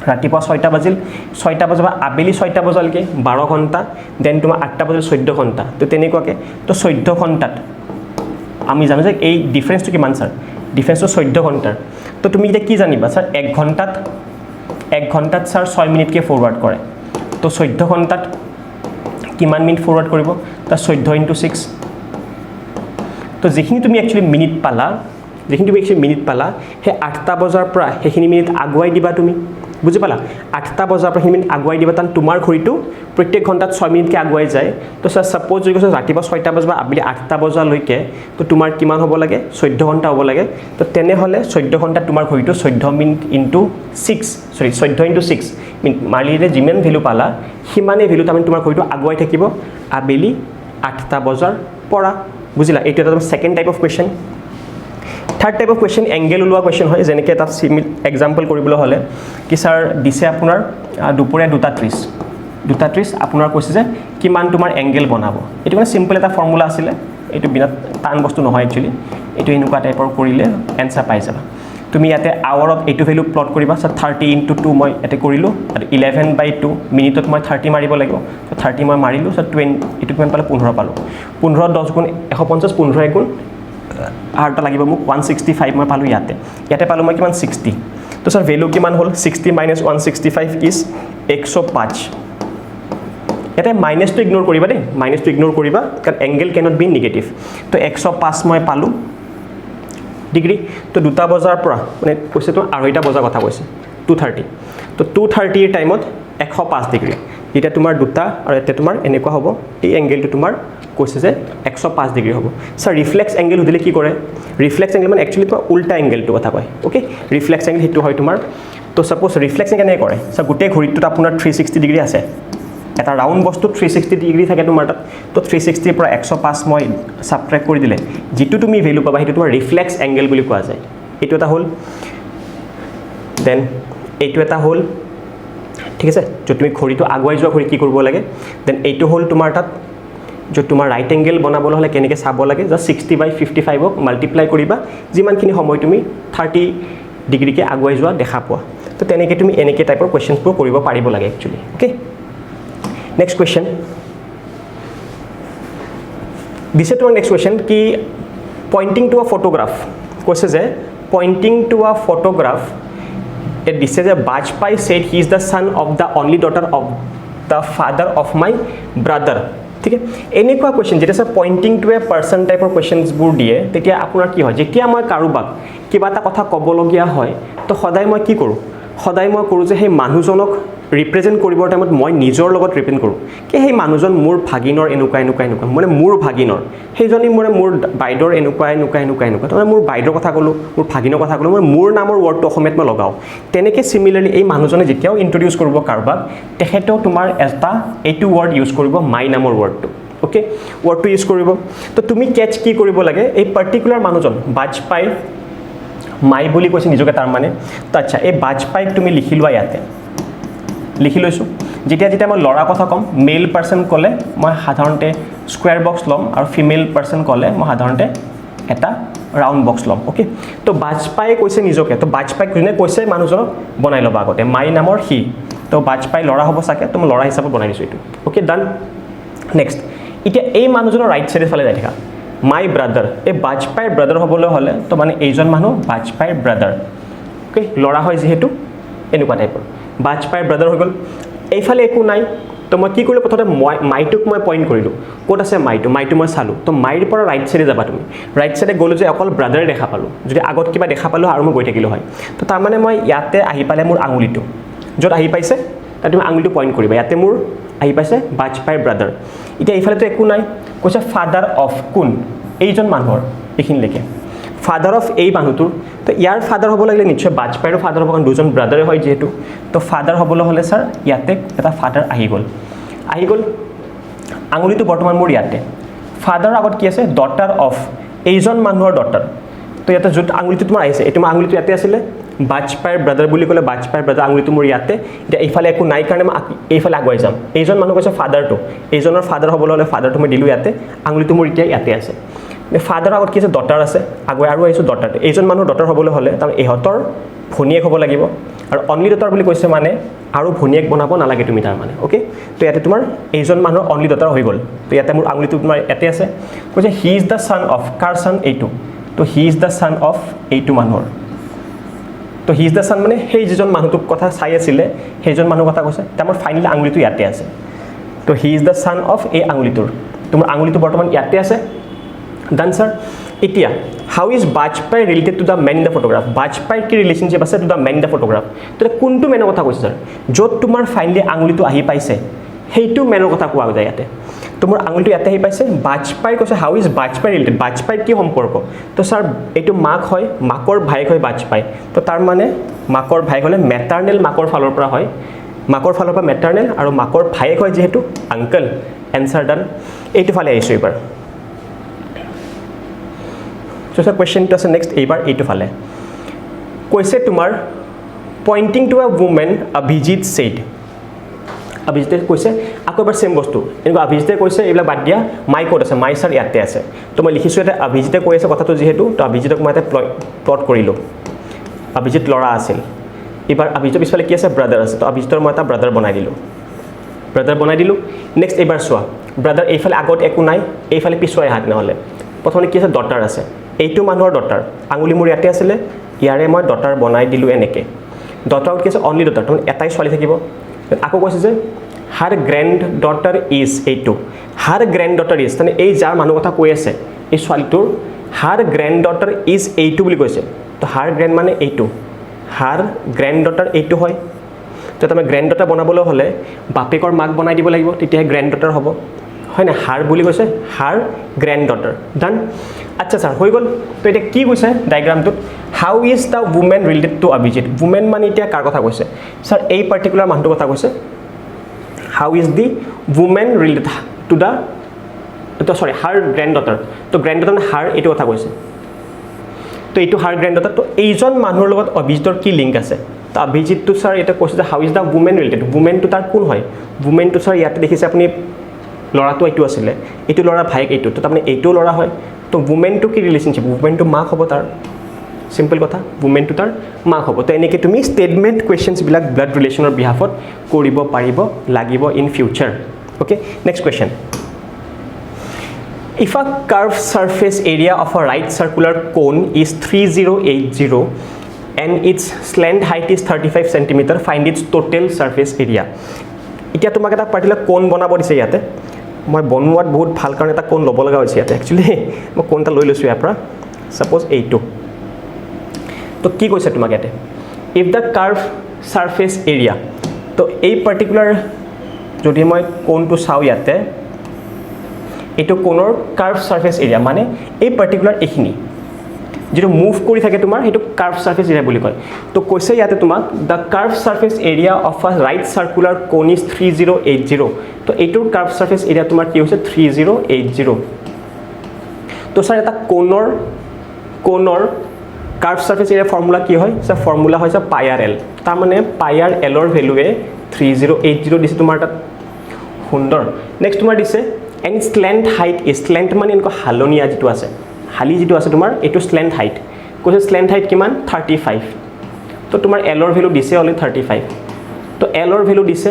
ৰাতিপুৱা 6টা বাজিল 6টা বজাৰ পৰা আবেলি 6টা বজালৈকে 12 ঘণ্টা দেন তোমাৰ 8টা বজাল 14 ঘণ্টা তো তেনেকুৱাকৈ তো 14 ঘণ্টাত আমি জানো যে এই ডিফাৰেন্সটো কিমান স্যাৰ ডিফাৰেন্সটো 14 ঘণ্টাৰ তো তুমি এতিয়া কি জানিবা স্যাৰ 1 ঘণ্টাত স্যাৰ 6 মিনিটকে ফৰৱাৰ্ড কৰে তো 14 ঘণ্টাত কিমান মিনিট ফৰৱাৰ্ড কৰিব তা 14 * 6 তো যিখিনি তুমি একচুয়ালি মিনিট পালা সেই 8টা বজাৰ পৰা সেইখিনি মিনিট আগুৱাই দিবা তুমি বুজি পালা 8টা বজাৰ পৰা সেইখিনি মিনিট আগুৱাই দিবা তান তোমাৰ ঘড়ীটো প্ৰত্যেক ঘণ্টাত 6 মিনিটকে আগুৱাই যায় তো সাপোজ যদি কৈছে ৰাতিপুৱা 6টা বজাৰ পৰা আবেলি 8টা বজালৈকে তো তোমাৰ কিমান হ'ব লাগে 14 ঘণ্টা হ'ব লাগে তো তেনেহলে 14 ঘণ্টাত তোমাৰ ঘড়ীটো 14 মিনিট ইনটু 6 সৰি 14 * 6 মিনিট মাৰিলে যিমান ভ্যালু পালা সিমানে ভ্যালু তাৰমানে তোমাৰ ঘড়ীটো আগুৱাই থাকিব আবেলি 8টা বজাৰ পৰা বুজিলা এইটো এটা second type of question third type of question angle ওলোৱা কোৱেশ্চন হয় যেনেকৈ এটা এক্সাম্পল কৰিবলৈ হলে কি স্যাৰ দিছে আপোনাৰ দুপৰীয়া 2:30 আপোনাৰ কৈছে যে কিমান তোমাৰ এংগেল বনাব এটো মানে সিম্পল এটা ফৰ্মুলা আছিল এটো বিনা টান বস্তু নহয় একচুয়ালি এটো এনেকুৱা টাইপৰ কৰিলে এনসাৰ পাই যাবা তুমি ইয়াতে আৱাৰত এটো ভ্যালু প্লট কৰিবা স্যাৰ 30 * 2 মই এতে কৰিলো আৰু 11/2 মিনিটত মই 30 মাৰিব লাগিব তো 30 মই মাৰিলো স্যাৰ 20 এটো কিমান পালে 15 পালো 15 10 গুণ 150 15 গুণ আৰটা লাগিব মোক 165 মই পালো ইয়াতে পালো মই কিমান 60 তো স্যাৰ ভ্যালু কিমান হল 60 - 165 ইজ 105 এটা মাইনাসটো ইগনোৰ কৰিবা দেই মাইনাসটো ইগনোৰ কৰিবা কাৰণ এংগেল ক্যানট বি নেগেটিভ তো 105 মই পালো ডিগ্ৰী তো 2টা বজাৰ পৰা মানে কৈছে তো 2:30 বজাৰ কথা কৈছে 2:30 তো 2:30 এৰ টাইমত 105 ডিগ্ৰী এটা তোমাৰ দুটা আৰু এটা তোমাৰ এনেকুৱা হ'ব এই এংগেলটো তোমাৰ কৈছে যে 105 ডিগ্ৰী হ'ব স্যাৰ ৰিফ্লেক্স এংগেল হদিলে কি কৰে ৰিফ্লেক্স এংগেল মানে একচুয়ালি তোমাৰ উল্টা এংগেলটো কথা কয় ওকে ৰিফ্লেক্স এংগেল হেতু হয় তোমাৰ তো সাপোজ ৰিফ্লেক্স কেনে কৰে স্যাৰ গোটে ঘড়ীটোত আপোনাৰ 360 ডিগ্ৰী আছে এটা ৰাউন্ড বস্তু 360 ডিগ্ৰী থাকে তোমাৰ তাত তো 360 পৰা 105 মই সাবট্ৰাক্ট কৰি দিলে যেটো তুমি ভ্যালু পাবা হেতু তোমাৰ ৰিফ্লেক্স এংগেল বুলি কোৱা যায় এটো এটা হল দেন এইটো এটা হল ঠিক আছে যে তুমি ঘড়ীটো আগুৱাই যোৱা ঘড়ী কি কৰিব লাগে দেন এইটো হল তোমাৰ তাত যে তোমাৰ ৰাইট এংগেল বনাবলৈ হলে কেনেকৈ চাব লাগে জাস্ট 60/55 ক মাল্টিপ্লাই কৰিবা যিমানখিনি সময় তুমি 30 ডিগ্ৰীকে আগুৱাই যোৱা দেখা পোৱা তো তেনেকৈ তুমি এনেকৈ টাইপৰ কোৱেশ্চনবোৰ কৰিব পাৰিব লাগে একচুয়ালি ওকে নেক্সট কোৱেশ্চন দিছে তোমাৰ নেক্সট কোৱেশ্চন কি পইণ্টিং টু আ ফটোগ্ৰাফ কৈছে যে pointing to a photograph it dice যে Bajpayee said he is the son of the only daughter of the father of my brother ঠিক আছে এনেকুৱা কোৱেশ্চন যেটা স্যাৰ পইণ্টিং টু এ পাৰ্সন টাইপৰ কোৱেশ্চনস বোৰ দিয়ে তেতিয়া আপোনাৰ কি হয় যেতিয়া মই কাৰোবাক কিবা এটা কথা ক'বলগীয়া হয় তো সদায় মই কি কৰো যে সেই মানুহজনক ৰিপ্ৰেজেন্ট কৰিবৰ টাইমত মই নিজৰ লগত ৰিপ্ৰেজেন্ট কৰো কি সেই মানুহজন মোৰ ভাগিনৰ এনেকুৱা মানে মোৰ ভাগিনৰ সেইজনী মোৰ বাইদৰ এনেকুৱা মানে মোৰ বাইদৰ কথা কলো মোৰ ভাগিনৰ কথা কলো মই মোৰ নামৰ ওয়াৰ্ডটো অসমীয়াত মই লগাও তেনেকৈ সিমিলাৰলি এই মানুহজনে যেতিয়াও ইন্ট্ৰোডিউস কৰিব কাৰোবাক তেখেতেও তোমাৰ এটা এইটো ওয়াৰ্ড ইউজ কৰিব মাই নামৰ ওয়াৰ্ডটো ওকে ওয়াৰ্ডটো ইউজ কৰিব তো তুমি কেচ কি কৰিব লাগে এই পাৰ্টিকুলাৰ মানুহজন বাজপাই মাই বুলি কৈছে নিজকে তাৰ মানে তো আচ্ছা এই বাজপাইক তুমি লিখি লোৱা ইয়াতে লিখি লৈছো যেতিয়া মই লৰা কথা কম মেল পাৰসন কলে মই সাধাৰণতে স্কয়াৰ বক্স লম আৰু ফিমেল পাৰসন কলে মই সাধাৰণতে এটা ৰাউন্ড বক্স লম ওকে তো বাজপাই কৈছে নিজকে তো বাজপাই কোনে কৈছে মানুহজনক বনাই লবা আগতে মাই নামৰ হি তো বাজপাই লৰা হ'ব সাকে তো মই লৰা হিচাপে বনাই দিছো এটো ওকে ডান নেক্সট এতিয়া এই মানুহজনৰ ৰাইট সাইডে ফালে যাই থাকা মাই ব্ৰাদাৰ এই বাজপাইৰ ব্ৰাদাৰ হ'বলৈ হলে তো মানে এইজন মানুহ বাজপাইৰ ব্ৰাদাৰ ওকে লৰা হয় যেহেতু এনেকুৱা টাইপৰ বাজপাইৰ ব্ৰাদাৰ হৈ গল এইফালে একো নাই তো মই কি কৰিলো প্ৰথমতে মাইটুক মই পইণ্ট কৰিলো কোট আছে মাইটু মই চালো তো মাইৰ পৰা ৰাইট সাইডে যাবা তুমি ৰাইট সাইডে গলো যে অকল ব্ৰাদাৰে দেখা পালো যদি আগত কিবা দেখা পালো আৰু মই গৈ থাকিলো হয় তো তাৰ মানে মই ইয়াতে আহি পালে মোৰ আঙুলিটো যত আহি পাইছে তাত তুমি আঙুলিটো পইণ্ট কৰিবা ইয়াতে মোৰ আহি পাইছে বাজপাইৰ ব্ৰাদাৰ এতিয়া এইফালে তো একো নাই কৈছে ফাদাৰ অফ কোন এইজন মানুহৰ এইখিনি লেখে ফাদাৰ অফ এই মানুহটোৰ তো ইয়াৰ ফাদাৰ হ'ব লাগিলে নিশ্চয় বাজপাইৰ ফাদাৰ হ'ব কাৰণ দুজন ব্ৰাদাৰে হয় যেহেতু তো ফাদাৰ হ'বলৈ হলে স্যাৰ ইয়াতে এটা ফাদাৰ আহি গল আঙুলিটো বৰ্তমান মোৰ ইয়াতে ফাদাৰৰ আগত কি আছে ডটাৰ অফ এইজন মানুহৰ ডটাৰ তো ইয়াতে যত আঙুলিটো তোমাৰ আহিছে এটো আঙুলিটো ইয়াতে আছিল বাজপাইৰ ব্ৰাদাৰ বুলি কলে বাজপাইৰ ব্ৰাদাৰ আঙুলিটো মোৰ ইয়াতে এতিয়া এইফালে একো নাই কাৰণে মই এইফালে আগুৱাই যাম এইজন মানুহ কৈছে ফাদাৰটো এইজনৰ ফাদাৰ হ'বলৈ হলে ফাদাৰটো মই দিলো ইয়াতে আঙুলিটো মোৰ এতিয়া ইয়াতে আছে ফাদাৰ আগত কি আছে ডটাৰ আছে আগুৱাই আৰু আহিছো ডটাৰ এইজন মানুহ ডটাৰ হ'বলৈ হলে তাৰ ইহতৰ ভনীয়েক হ'ব লাগিব আৰু অনলি ডটাৰ বুলি কৈছে মানে আৰু ভনীয়েক বনাব নালাগে তুমি তাৰ মানে ওকে তো ইয়াতে তোমাৰ এইজন মানুহৰ অনলি ডটাৰ হৈ গ'ল তো ইয়াতে মোৰ আঙুলিটো তোমাৰ ইয়াতে আছে কৈছে he is the son of কাৰ ছান এইটো তো he is the son of এইটো মানুহৰ তো হি ইজ দ্য ছান মানে সেই যিজন মানুহটোক কথা চাই আছিলে সেইজন মানুহৰ কথা কৈছে তাৰ মোৰ ফাইনেলি আঙুলিটো ইয়াতে আছে তো he is the son of এই আঙুলিটোৰ তোমাৰ আঙুলিটো বৰ্তমান ইয়াতে আছে ডান ছাৰ এতিয়া how is Bajpai related to the men in the photograph বাজপাইৰ কি ৰিলেশ্যনশ্বিপ আছে to the men in the photograph তো কোনটো মেনৰ কথা কৈছে ছাৰ য'ত তোমাৰ ফাইনেলি আঙুলিটো আহি পাইছে সেইটো মেনৰ কথা কোৱা যায় ইয়াতে তোমাৰ আঙুলিটো ইয়াতে আহি পাইছে বাজপাইৰ কৈছে হাউ ইজ বাজপাই ৰিলেটেড বাজপাইৰ কি সম্পৰ্ক তো ছাৰ এইটো মাক হয় মাকৰ ভাইক হয় বাজপাই তো তাৰ মানে মাকৰ ভাইক হ'লে মেটাৰ্নেল মাকৰ ফালৰ পৰা হয় মাকৰ ফালৰ পৰা মেটাৰ্নেল আৰু মাকৰ ভাইক হয় যিহেতু আংকল এনচাৰ ডান এইটো ফালে আহিছোঁ এইবাৰ So sir question to us next এইবাৰ এইটো ফালে কৈছে তোমাৰ pointing to a woman Abhijit said Abhijit কৈছে আকৌ এবাৰ সেম বস্তু এনেকুৱা Abhijit কৈছে এইবিলাক বাদ দিয়া মাই কোড আছে মাই স্যাৰ ইয়াতে আছে তো মই লিখিছো এটা Abhijit কৈ আছে কথাটো যেহেতু তো Abhijitক মই এটা প্লট কৰিলো Abhijit লৰা আছিল এবাৰ Abhijit পিছফালে কি আছে ব্ৰাদাৰ আছে তো Abhijiতৰ মই এটা ব্ৰাদাৰ বনাই দিলো নেক্সট এবাৰ চোৱা ব্ৰাদাৰ এইফালে আগত একো নাই এইফালে পিছুৱাই হাত নহলে প্ৰথমে কি আছে ডটাৰ আছে এইটো মানুহৰ ডটাৰ আঙুলি মোৰ ইয়াতে আছিল ইয়াৰে মই ডটাৰ বনাই দিলো এনেকে ডটাৰ কি আছে অনলি ডটাৰ মানে এটাই ছোৱালী থাকিব আকৌ কৈছে যে হাৰ গ্ৰ্যান্ড ডটাৰ ইজ এইটো হাৰ গ্ৰ্যান্ড ডটাৰ ইজ মানে এই যাৰ মানুহ কথা কৈ আছে এই ছোৱালীটোৰ হাৰ গ্ৰ্যান্ড ডটাৰ ইজ এইটো বুলি কৈছে তো হাৰ গ্ৰ্যান্ড মানে এইটো হাৰ গ্ৰ্যান্ড ডটাৰ এইটো হয় তো তুমি গ্ৰ্যান্ড ডটাৰ বনাবলৈ হলে বাপেকৰ মাক বনাই দিব লাগিব তেতিয়া গ্ৰ্যান্ড ডটাৰ হ'ব হয় না হাৰ বুলি কৈছে হাৰ গ্ৰ্যান্ড ডটাৰ ডান আচ্ছা স্যাৰ হৈ গল তো এটা কি কৈছে ডায়াগ্ৰামটোত how is the women related to Abhijit women মানে এতিয়া কাৰ কথা কৈছে স্যাৰ এই পাৰ্টিকুলাৰ মানুহৰ কথা কৈছে how is the women related to the তো সৰি হাৰ গ্ৰ্যান্ড ডটাৰ তো গ্ৰ্যান্ড ডটাৰ হাৰ এইটো কথা কৈছে তো এইটো হাৰ গ্ৰ্যান্ড ডটাৰ তো এইজন মানুহৰ লগত Abhijitৰ কি লিংক আছে তো Abhijit তো স্যাৰ এটা কৈছে যে how is the women related women তো তাৰ কোন হয় ওমেন তো স্যাৰ ইয়াতে দেখিছে আপুনি লৰাটো এইটো আছিল এইটো লৰা ভাইক এইটো তো তাৰমানে এইটো লৰা হয় তো ওমেন টু কি ৰিলেশ্যনশ্বিপ ওমেন টু মাক হ'ব তাৰ সিম্পল কথা ওমেন টু তাৰ মাক হ'ব তো এনেকৈ তুমি ষ্টেটমেণ্ট কুৱেশ্যনছ বিলাক ব্লাড ৰিলেশ্যনৰ বিহাফত কৰিব পাৰিব লাগিব in future okay next question if a curve surface area of a right circular cone is 3080 and its slant height is 35 cm find its total surface area এতিয়া তোমাক এটা পাৰ্টিকুলাৰ কোন বনাব দিছে ইয়াতে মই বনোৱাত বহুত ভাল কাৰণ এটা কোন ল'ব লগা হৈছে ইয়াতে একচুয়ালি মই কোনটা লৈ লৈছো ইয়াৰ পৰা সাপোজ এইটো তো কি কৈছে তোমাক ইয়াতে if the curve surface area তো এই পাৰ্টিকুলাৰ যদি মই কোনটো চাও ইয়াতে এইটো কোনৰ কাৰ্ভ সাৰফেচ এৰিয়া মানে এই পাৰ্টিকুলাৰ এইখিনি যেটো মুভ কৰি থাকে তোমাৰ হেতু কাৰ্ভ সাৰফেচ এৰিয়া বুলি কয় তো কৈছে ইয়াতে তোমাক the curve surface area of a right circular cone is 3080 তো এইটোৰ কাৰ্ভ সাৰফেচ এৰিয়া তোমাৰ কি হৈছে 3080 তো স্যাৰ এটা কোনৰ কাৰ্ভ সাৰফেচ এৰিয়া ফৰ্মুলা কি হয় স্যাৰ ফৰ্মুলা হৈছে পাই আৰ এল তাৰ মানে পাই আৰ এলৰ ভ্যালুৱে 3080 দিছে তোমাৰ তাত সুন্দৰ নেক্সট তোমাৰ দিছে এণ্ড স্লেন্ট হাইট ইজ স্লেন্ট মানে এনেকুৱা হালনিয়া যেটো আছে হালি যেটো আছে তোমাৰ এটো স্লেন্ট হাইট কৈছে স্লেন্ট হাইট কিমান 35 তো তোমাৰ এলৰ ভ্যালু দিছে অনলি 35 তো এলৰ ভ্যালু দিছে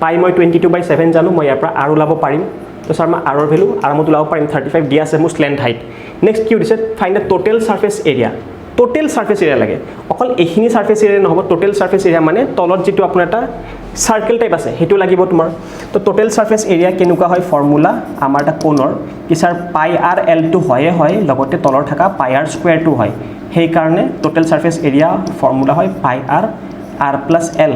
পাই মই 22/7 জানো মই ইয়াৰ পৰা আৰু লাভ পাৰিম তো স্যাৰ মই আৰৰ ভ্যালু আৰামত লাভ পাৰিম 35 দিয়া আছে মোৰ স্লেন্ট হাইট নেক্সট কি দিছে find the total surface area total surface area লাগে অকল এইখিনি সাৰফেচ এৰিয়া নহব টোটাল সাৰফেচ এৰিয়া মানে তলত যেটো আপোনাৰ এটা সাৰ্কেল টাইপ আছে হেতু লাগিব তোমাৰ তো টোটাল সাৰফেচ এৰিয়া কেনেকুৱা হয় ফৰ্মুলা আমাৰ এটা কোনৰ কি স্যাৰ পাই আৰ এল টু হয় লগতে তলৰ থকা পাই আৰ স্কয়াৰ টু হয় সেই কাৰণে টোটাল সাৰফেচ এৰিয়া ফৰ্মুলা হয় পাই আৰ আৰ প্লাস এল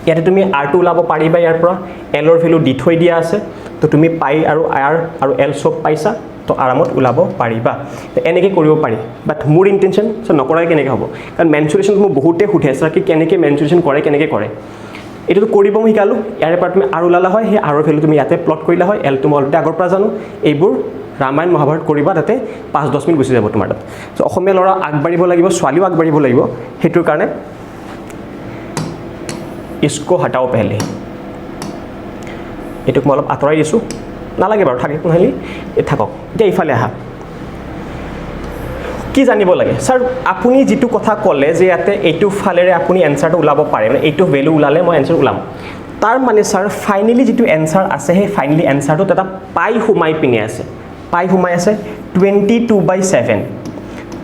ইয়াতে তুমি আৰ টু লাভ পাৰিবা ইয়াৰ পৰা এলৰ ভ্যালু দি থৈ দিয়া আছে তো তুমি পাই আৰু আৰ আৰু এল সব পাইছা তো আৰামত উলাব পাৰিবা এনেকৈ কৰিব পাৰি বাট মোৰ ইন্টেনশন সো নকৰাই কেনেকৈ হ'ব কাৰণ মেনচুৰেচন মোৰ বহুতে সুধে আছে কি কেনেকৈ মেনচুৰেচন কৰে কেনেকৈ কৰে এটো কৰিব মই শিকালো ইয়াৰে পৰা তুমি আৰু লালা হয় সেই আৰৰ ভ্যালু তুমি ইয়াতে প্লট কৰিলা হয় এল টু মই অলৰেডি আগৰ পৰা জানো এইবোৰ ৰামায়ণ মহাভাৰত কৰিবা তাতে 5-10 মিনিট গুচি যাব তোমাৰ তাত সো অসমীয়া লৰা আগবাঢ়িব লাগিব ছোৱালীও আগবাঢ়িব লাগিব হেতুৰ কাৰণে इसको हटाओ पहले এটুক মই অলপ আতৰাই দিছো নালাগে বাৰু থাকে নহলি এ থাকক এতিয়া ইফালে আহা কি জানিব লাগে স্যাৰ আপুনি যেটো কথা ক'লে যে ইয়াতে এইটো ফালেৰে আপুনি এনসাৰটো ওলাব পাৰে মানে এইটো ভ্যালু ওলালে মই এনসাৰ ওলাম তাৰ মানে স্যাৰ ফাইনালি যেটো এনসাৰ আছে হে ফাইনালি এনসাৰটো এটা পাই হুমাই পিনে আছে পাই হুমাই আছে 22/7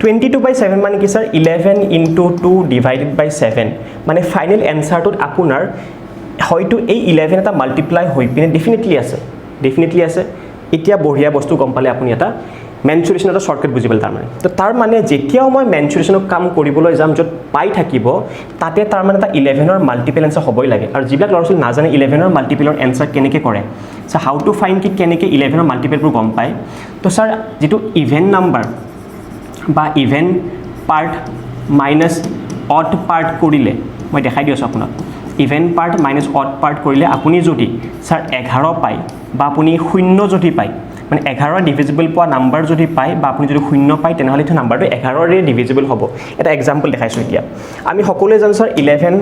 22/7 মানে কি স্যাৰ 11 * 2 ডিভাইডেড বাই 7 মানে ফাইনাল এনসাৰটোত আপোনাৰ হয়তো এই 11 এটা মাল্টিপ্লাই হৈ পিনে ডেফিনেটলি আছে এতিয়া বঢ়িয়া বস্তু গম পালে আপুনি এটা মেনচুৰেশ্যন এটা শৰ্টকাট বুজিবল তাৰ মানে তো তাৰ মানে যেতিয়াও মই মেনচুৰেশ্যনৰ কাম কৰিবলৈ যাম যত পাই থাকিব তাতে তাৰ মানে এটা 11 ৰ মাল্টিপল এনসাৰ হ'বই লাগে আৰু যিবিলাক লৰছিল নাজানে 11 ৰ মাল্টিপলৰ এনসাৰ কেনেকৈ কৰে সো হাউ টু ফাইন্ড কি কেনেকৈ 11 ৰ মাল্টিপলবোৰ গম পায় তো স্যাৰ যেটো ইভেন নাম্বাৰ বা even part minus odd part কৰিলে মই দেখাই দিছো আপোনাক even part minus odd part কৰিলে আপুনি যদি স্যাৰ 11 পায় বা আপুনি 0 যদি পায় মানে 11 ডিভিজিবল পোৱা নাম্বাৰ যদি পায় বা আপুনি যদি 0 পায় তেনেহলে এই নাম্বাৰটো 11 ৰে ডিভিজিবল হ'ব এটা এক্সাম্পল দেখাইছো এতিয়া আমি সকলোৱে জানো স্যাৰ 11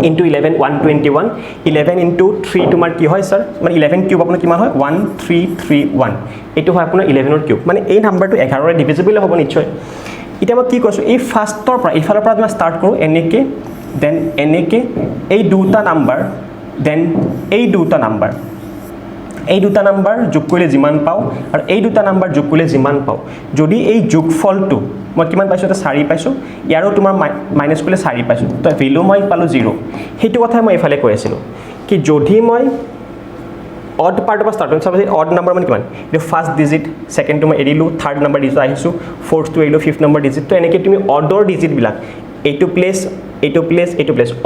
into 11 121 11 into 3 তোমাৰ কি হয় স্যাৰ মানে 11 কিউব আপোনাৰ কিমান হয় 1331 এটো হয় আপোনাৰ 11 ৰ কিউব মানে এই নাম্বাৰটো 11 ৰে ডিভিজিবল হ'ব নিশ্চয় এতিয়া মই কি কৈছো এই ফাৰ্ষ্টৰ পৰা ইফালৰ পৰা আমি ষ্টাৰ্ট কৰো এনেকে দেন এনেকে এই দুটা নাম্বাৰ দেন এই দুটা নাম্বাৰ যোগ কৰিলে যিমান পাও আৰু এই দুটা নাম্বাৰ যোগ কৰিলে যিমান পাও যদি এই যোগফলটো মই কিমান পাইছো এটা 4 পাইছো ইয়াৰো তোমাৰ মাইনাস কৰিলে 4 পাইছো তো ভ্যালু মই পালো 0 হেতু কথা মই ইফালে কৈ আছিল কি যদি মই অড পাৰ্ট অফ স্টাৰ্ট কৰিম অড নাম্বাৰ মানে কিমান এই ফাৰ্স্ট ডিজিট সেকেন্ড মই এৰিলো থাৰ্ড নাম্বাৰ ডিজিট আহিছো ফোৰ্থ টো এৰিলো ফিফথ নাম্বাৰ ডিজিট তো এনেকৈ তুমি অডৰ ডিজিট বিলাক এইটো প্লেস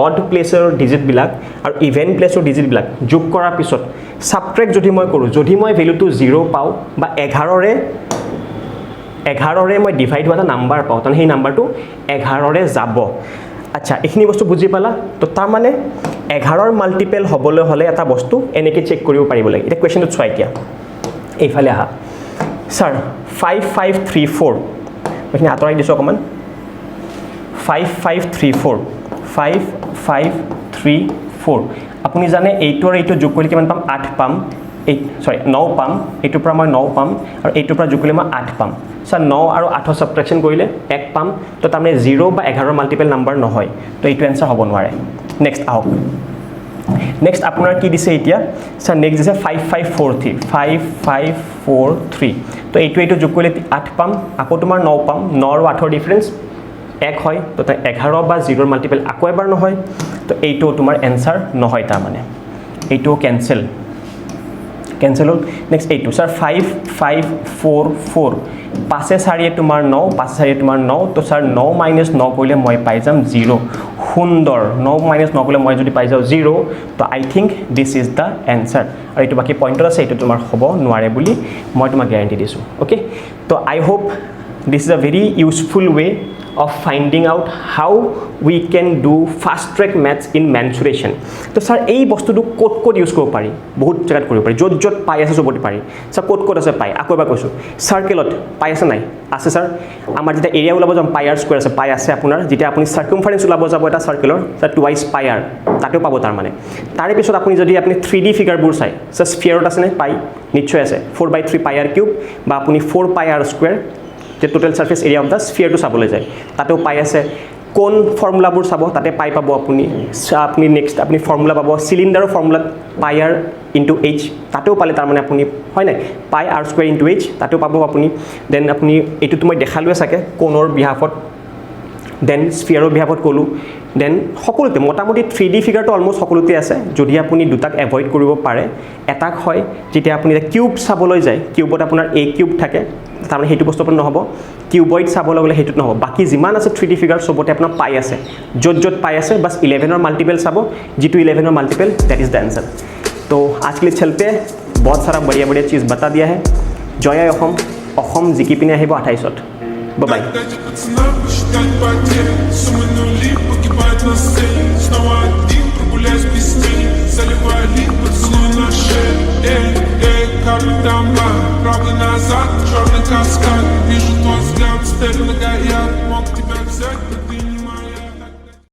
অড প্লেসৰ ডিজিট বিলাক আৰু ইভেন প্লেসৰ ডিজিট বিলাক যোগ কৰাৰ পিছত সাবট্ৰেক্ট যদি মই কৰো যদি মই ভ্যালুটো 0 পাও বা 11 ৰে মই ডিভাইড হোৱা নাম্বাৰ পাও তন সেই নাম্বাৰটো 11 ৰে যাব আচ্ছা এইখিনি বস্তু বুজি পালা তো তাৰ মানে 11 ৰ মাল্টিপল হ'বলৈ হলে এটা বস্তু এনেকৈ চেক কৰিব পাৰিব লাগে এটা কোৱেশ্চনটো চোৱা এতিয়া এইফালে আহা স্যাৰ 5534 এইখিনি আতৰাই দিছো অকমান 5534 আপুনি জানে 8 আৰু 8 যোগ কৰিলে কিমান পাম 8 পাম 9 পাম এইটোৰ পৰা মই 9 পাম আৰু এইটোৰ পৰা যোগ কৰিলে মই 8 পাম স্যাৰ 9 আৰু 8 সাবট্ৰেকশন কৰিলে 1 পাম তো তাৰমানে 0 বা 11 মাল্টিপল নাম্বাৰ নহয় তো এইটো এনসাৰ হ'ব নোৱাৰে নেক্সট আহক নেক্সট আপোনাৰ কি দিছে এতিয়া স্যাৰ নেক্সট দিছে 5543 তো এইটো যোগ কৰিলে 8 পাম আকৌ তোমাৰ 9 পাম 9 আৰু 8 ডিফাৰেন্স 1 হয় তো 11 বা 0 মাল্টিপল আকৌ এবাৰ নহয় তো এইটো তোমাৰ এনসাৰ নহয় তাৰ মানে এইটো ক্যান্সেল হল নেক্সট এইটো স্যাৰ 5544 পাছে 4 তোমাৰ 9 পাছে 4 তোমাৰ 9 তো স্যাৰ 9 - 9 কৰিলে মই পাই যাম 0 সুন্দৰ 9 - 9 কৰিলে মই যদি পাই যাও 0 তো I think this is the answer আৰু এইটো বাকি পইণ্টত আছে এইটো তোমাৰ হ'ব নোৱাৰে বুলি মই তোমাক গ্যাৰান্টি দিছো ওকে তো আই hope this is a very useful way of finding out how we can do fast track maths in mensuration তো স্যার এই বস্তুটো কোড ইউজ কৰিব পাৰি বহুত জায়গাত কৰিব পাৰি যত পাই আছে সবতে পাৰি স্যাৰ কোড আছে পাই আকৌ এবাৰ কৈছো সাৰ্কেলত পাই আছে নাই আছে স্যাৰ আমাৰ যেটা এৰিয়া ওলাব যাম পাই r স্কয়াৰ আছে পাই আছে আপোনাৰ যেটা আপুনি সাৰ্কামফাৰেন্স ওলাব যাব এটা সাৰ্কেলৰ স্যাৰ টুৱাইস পাই r তাতেও পাব তাৰ মানে তাৰে পিছত আপুনি যদি আপুনি 3D ফিগাৰবোৰ চাই স্যাৰ স্ফিয়াৰত আছে নে পাই নিশ্চয় আছে 4/3 পাই r কিউব বা আপুনি 4 পাই r স্কয়াৰ যে total surface area of the sphere to চাবলৈ যায় তাতেও পাই আছে কোন ফৰ্মুলাবোৰ চাব তাতে পাই পাব আপুনি নেক্সট আপুনি ফৰ্মুলা পাব সিলিন্ডাৰৰ ফৰ্মুলাত পাই r ইনটু h তাতেও পালে তাৰ মানে আপুনি হয় নাই পাই r স্কয়াৰ ইনটু h তাতেও পাব আপুনি দেন আপুনি এটো তুমি দেখালুৱে সাকে কোনৰ বিহাফত দেন স্ফিয়াৰৰ বিহাফত কলো দেন সকলোতে মোটামুটি 3D ফিগাৰটো অলমোস্ট সকলোতে আছে যদি আপুনি দুটাক এভয়েড কৰিব পাৰে এটাক হয় যেতিয়া আপুনি কিউব চাবলৈ যায় কিউবত আপোনাৰ a কিউব থাকে তাৰমানে হেতু বস্তু আপোনাৰ নহব কিউবইড চাবলৈ গলে হেতুত নহব বাকি যিমান আছে 3D ফিগাৰ সবতে আপোনাৰ পাই আছে যত পাই আছে বাস 11 ৰ মাল্টিপল চাব যেটো 11 ৰ মাল্টিপल दैट इज द आंसर तो आज के लिए चलते बहुत सारा बढ़िया चीज बता दिया है जय অসম জিকি পিনে আহিব 28ত बाय बाय Правый назад, черный каскад. Вижу твой взгляд, степь многоярд. Мог тебя взять.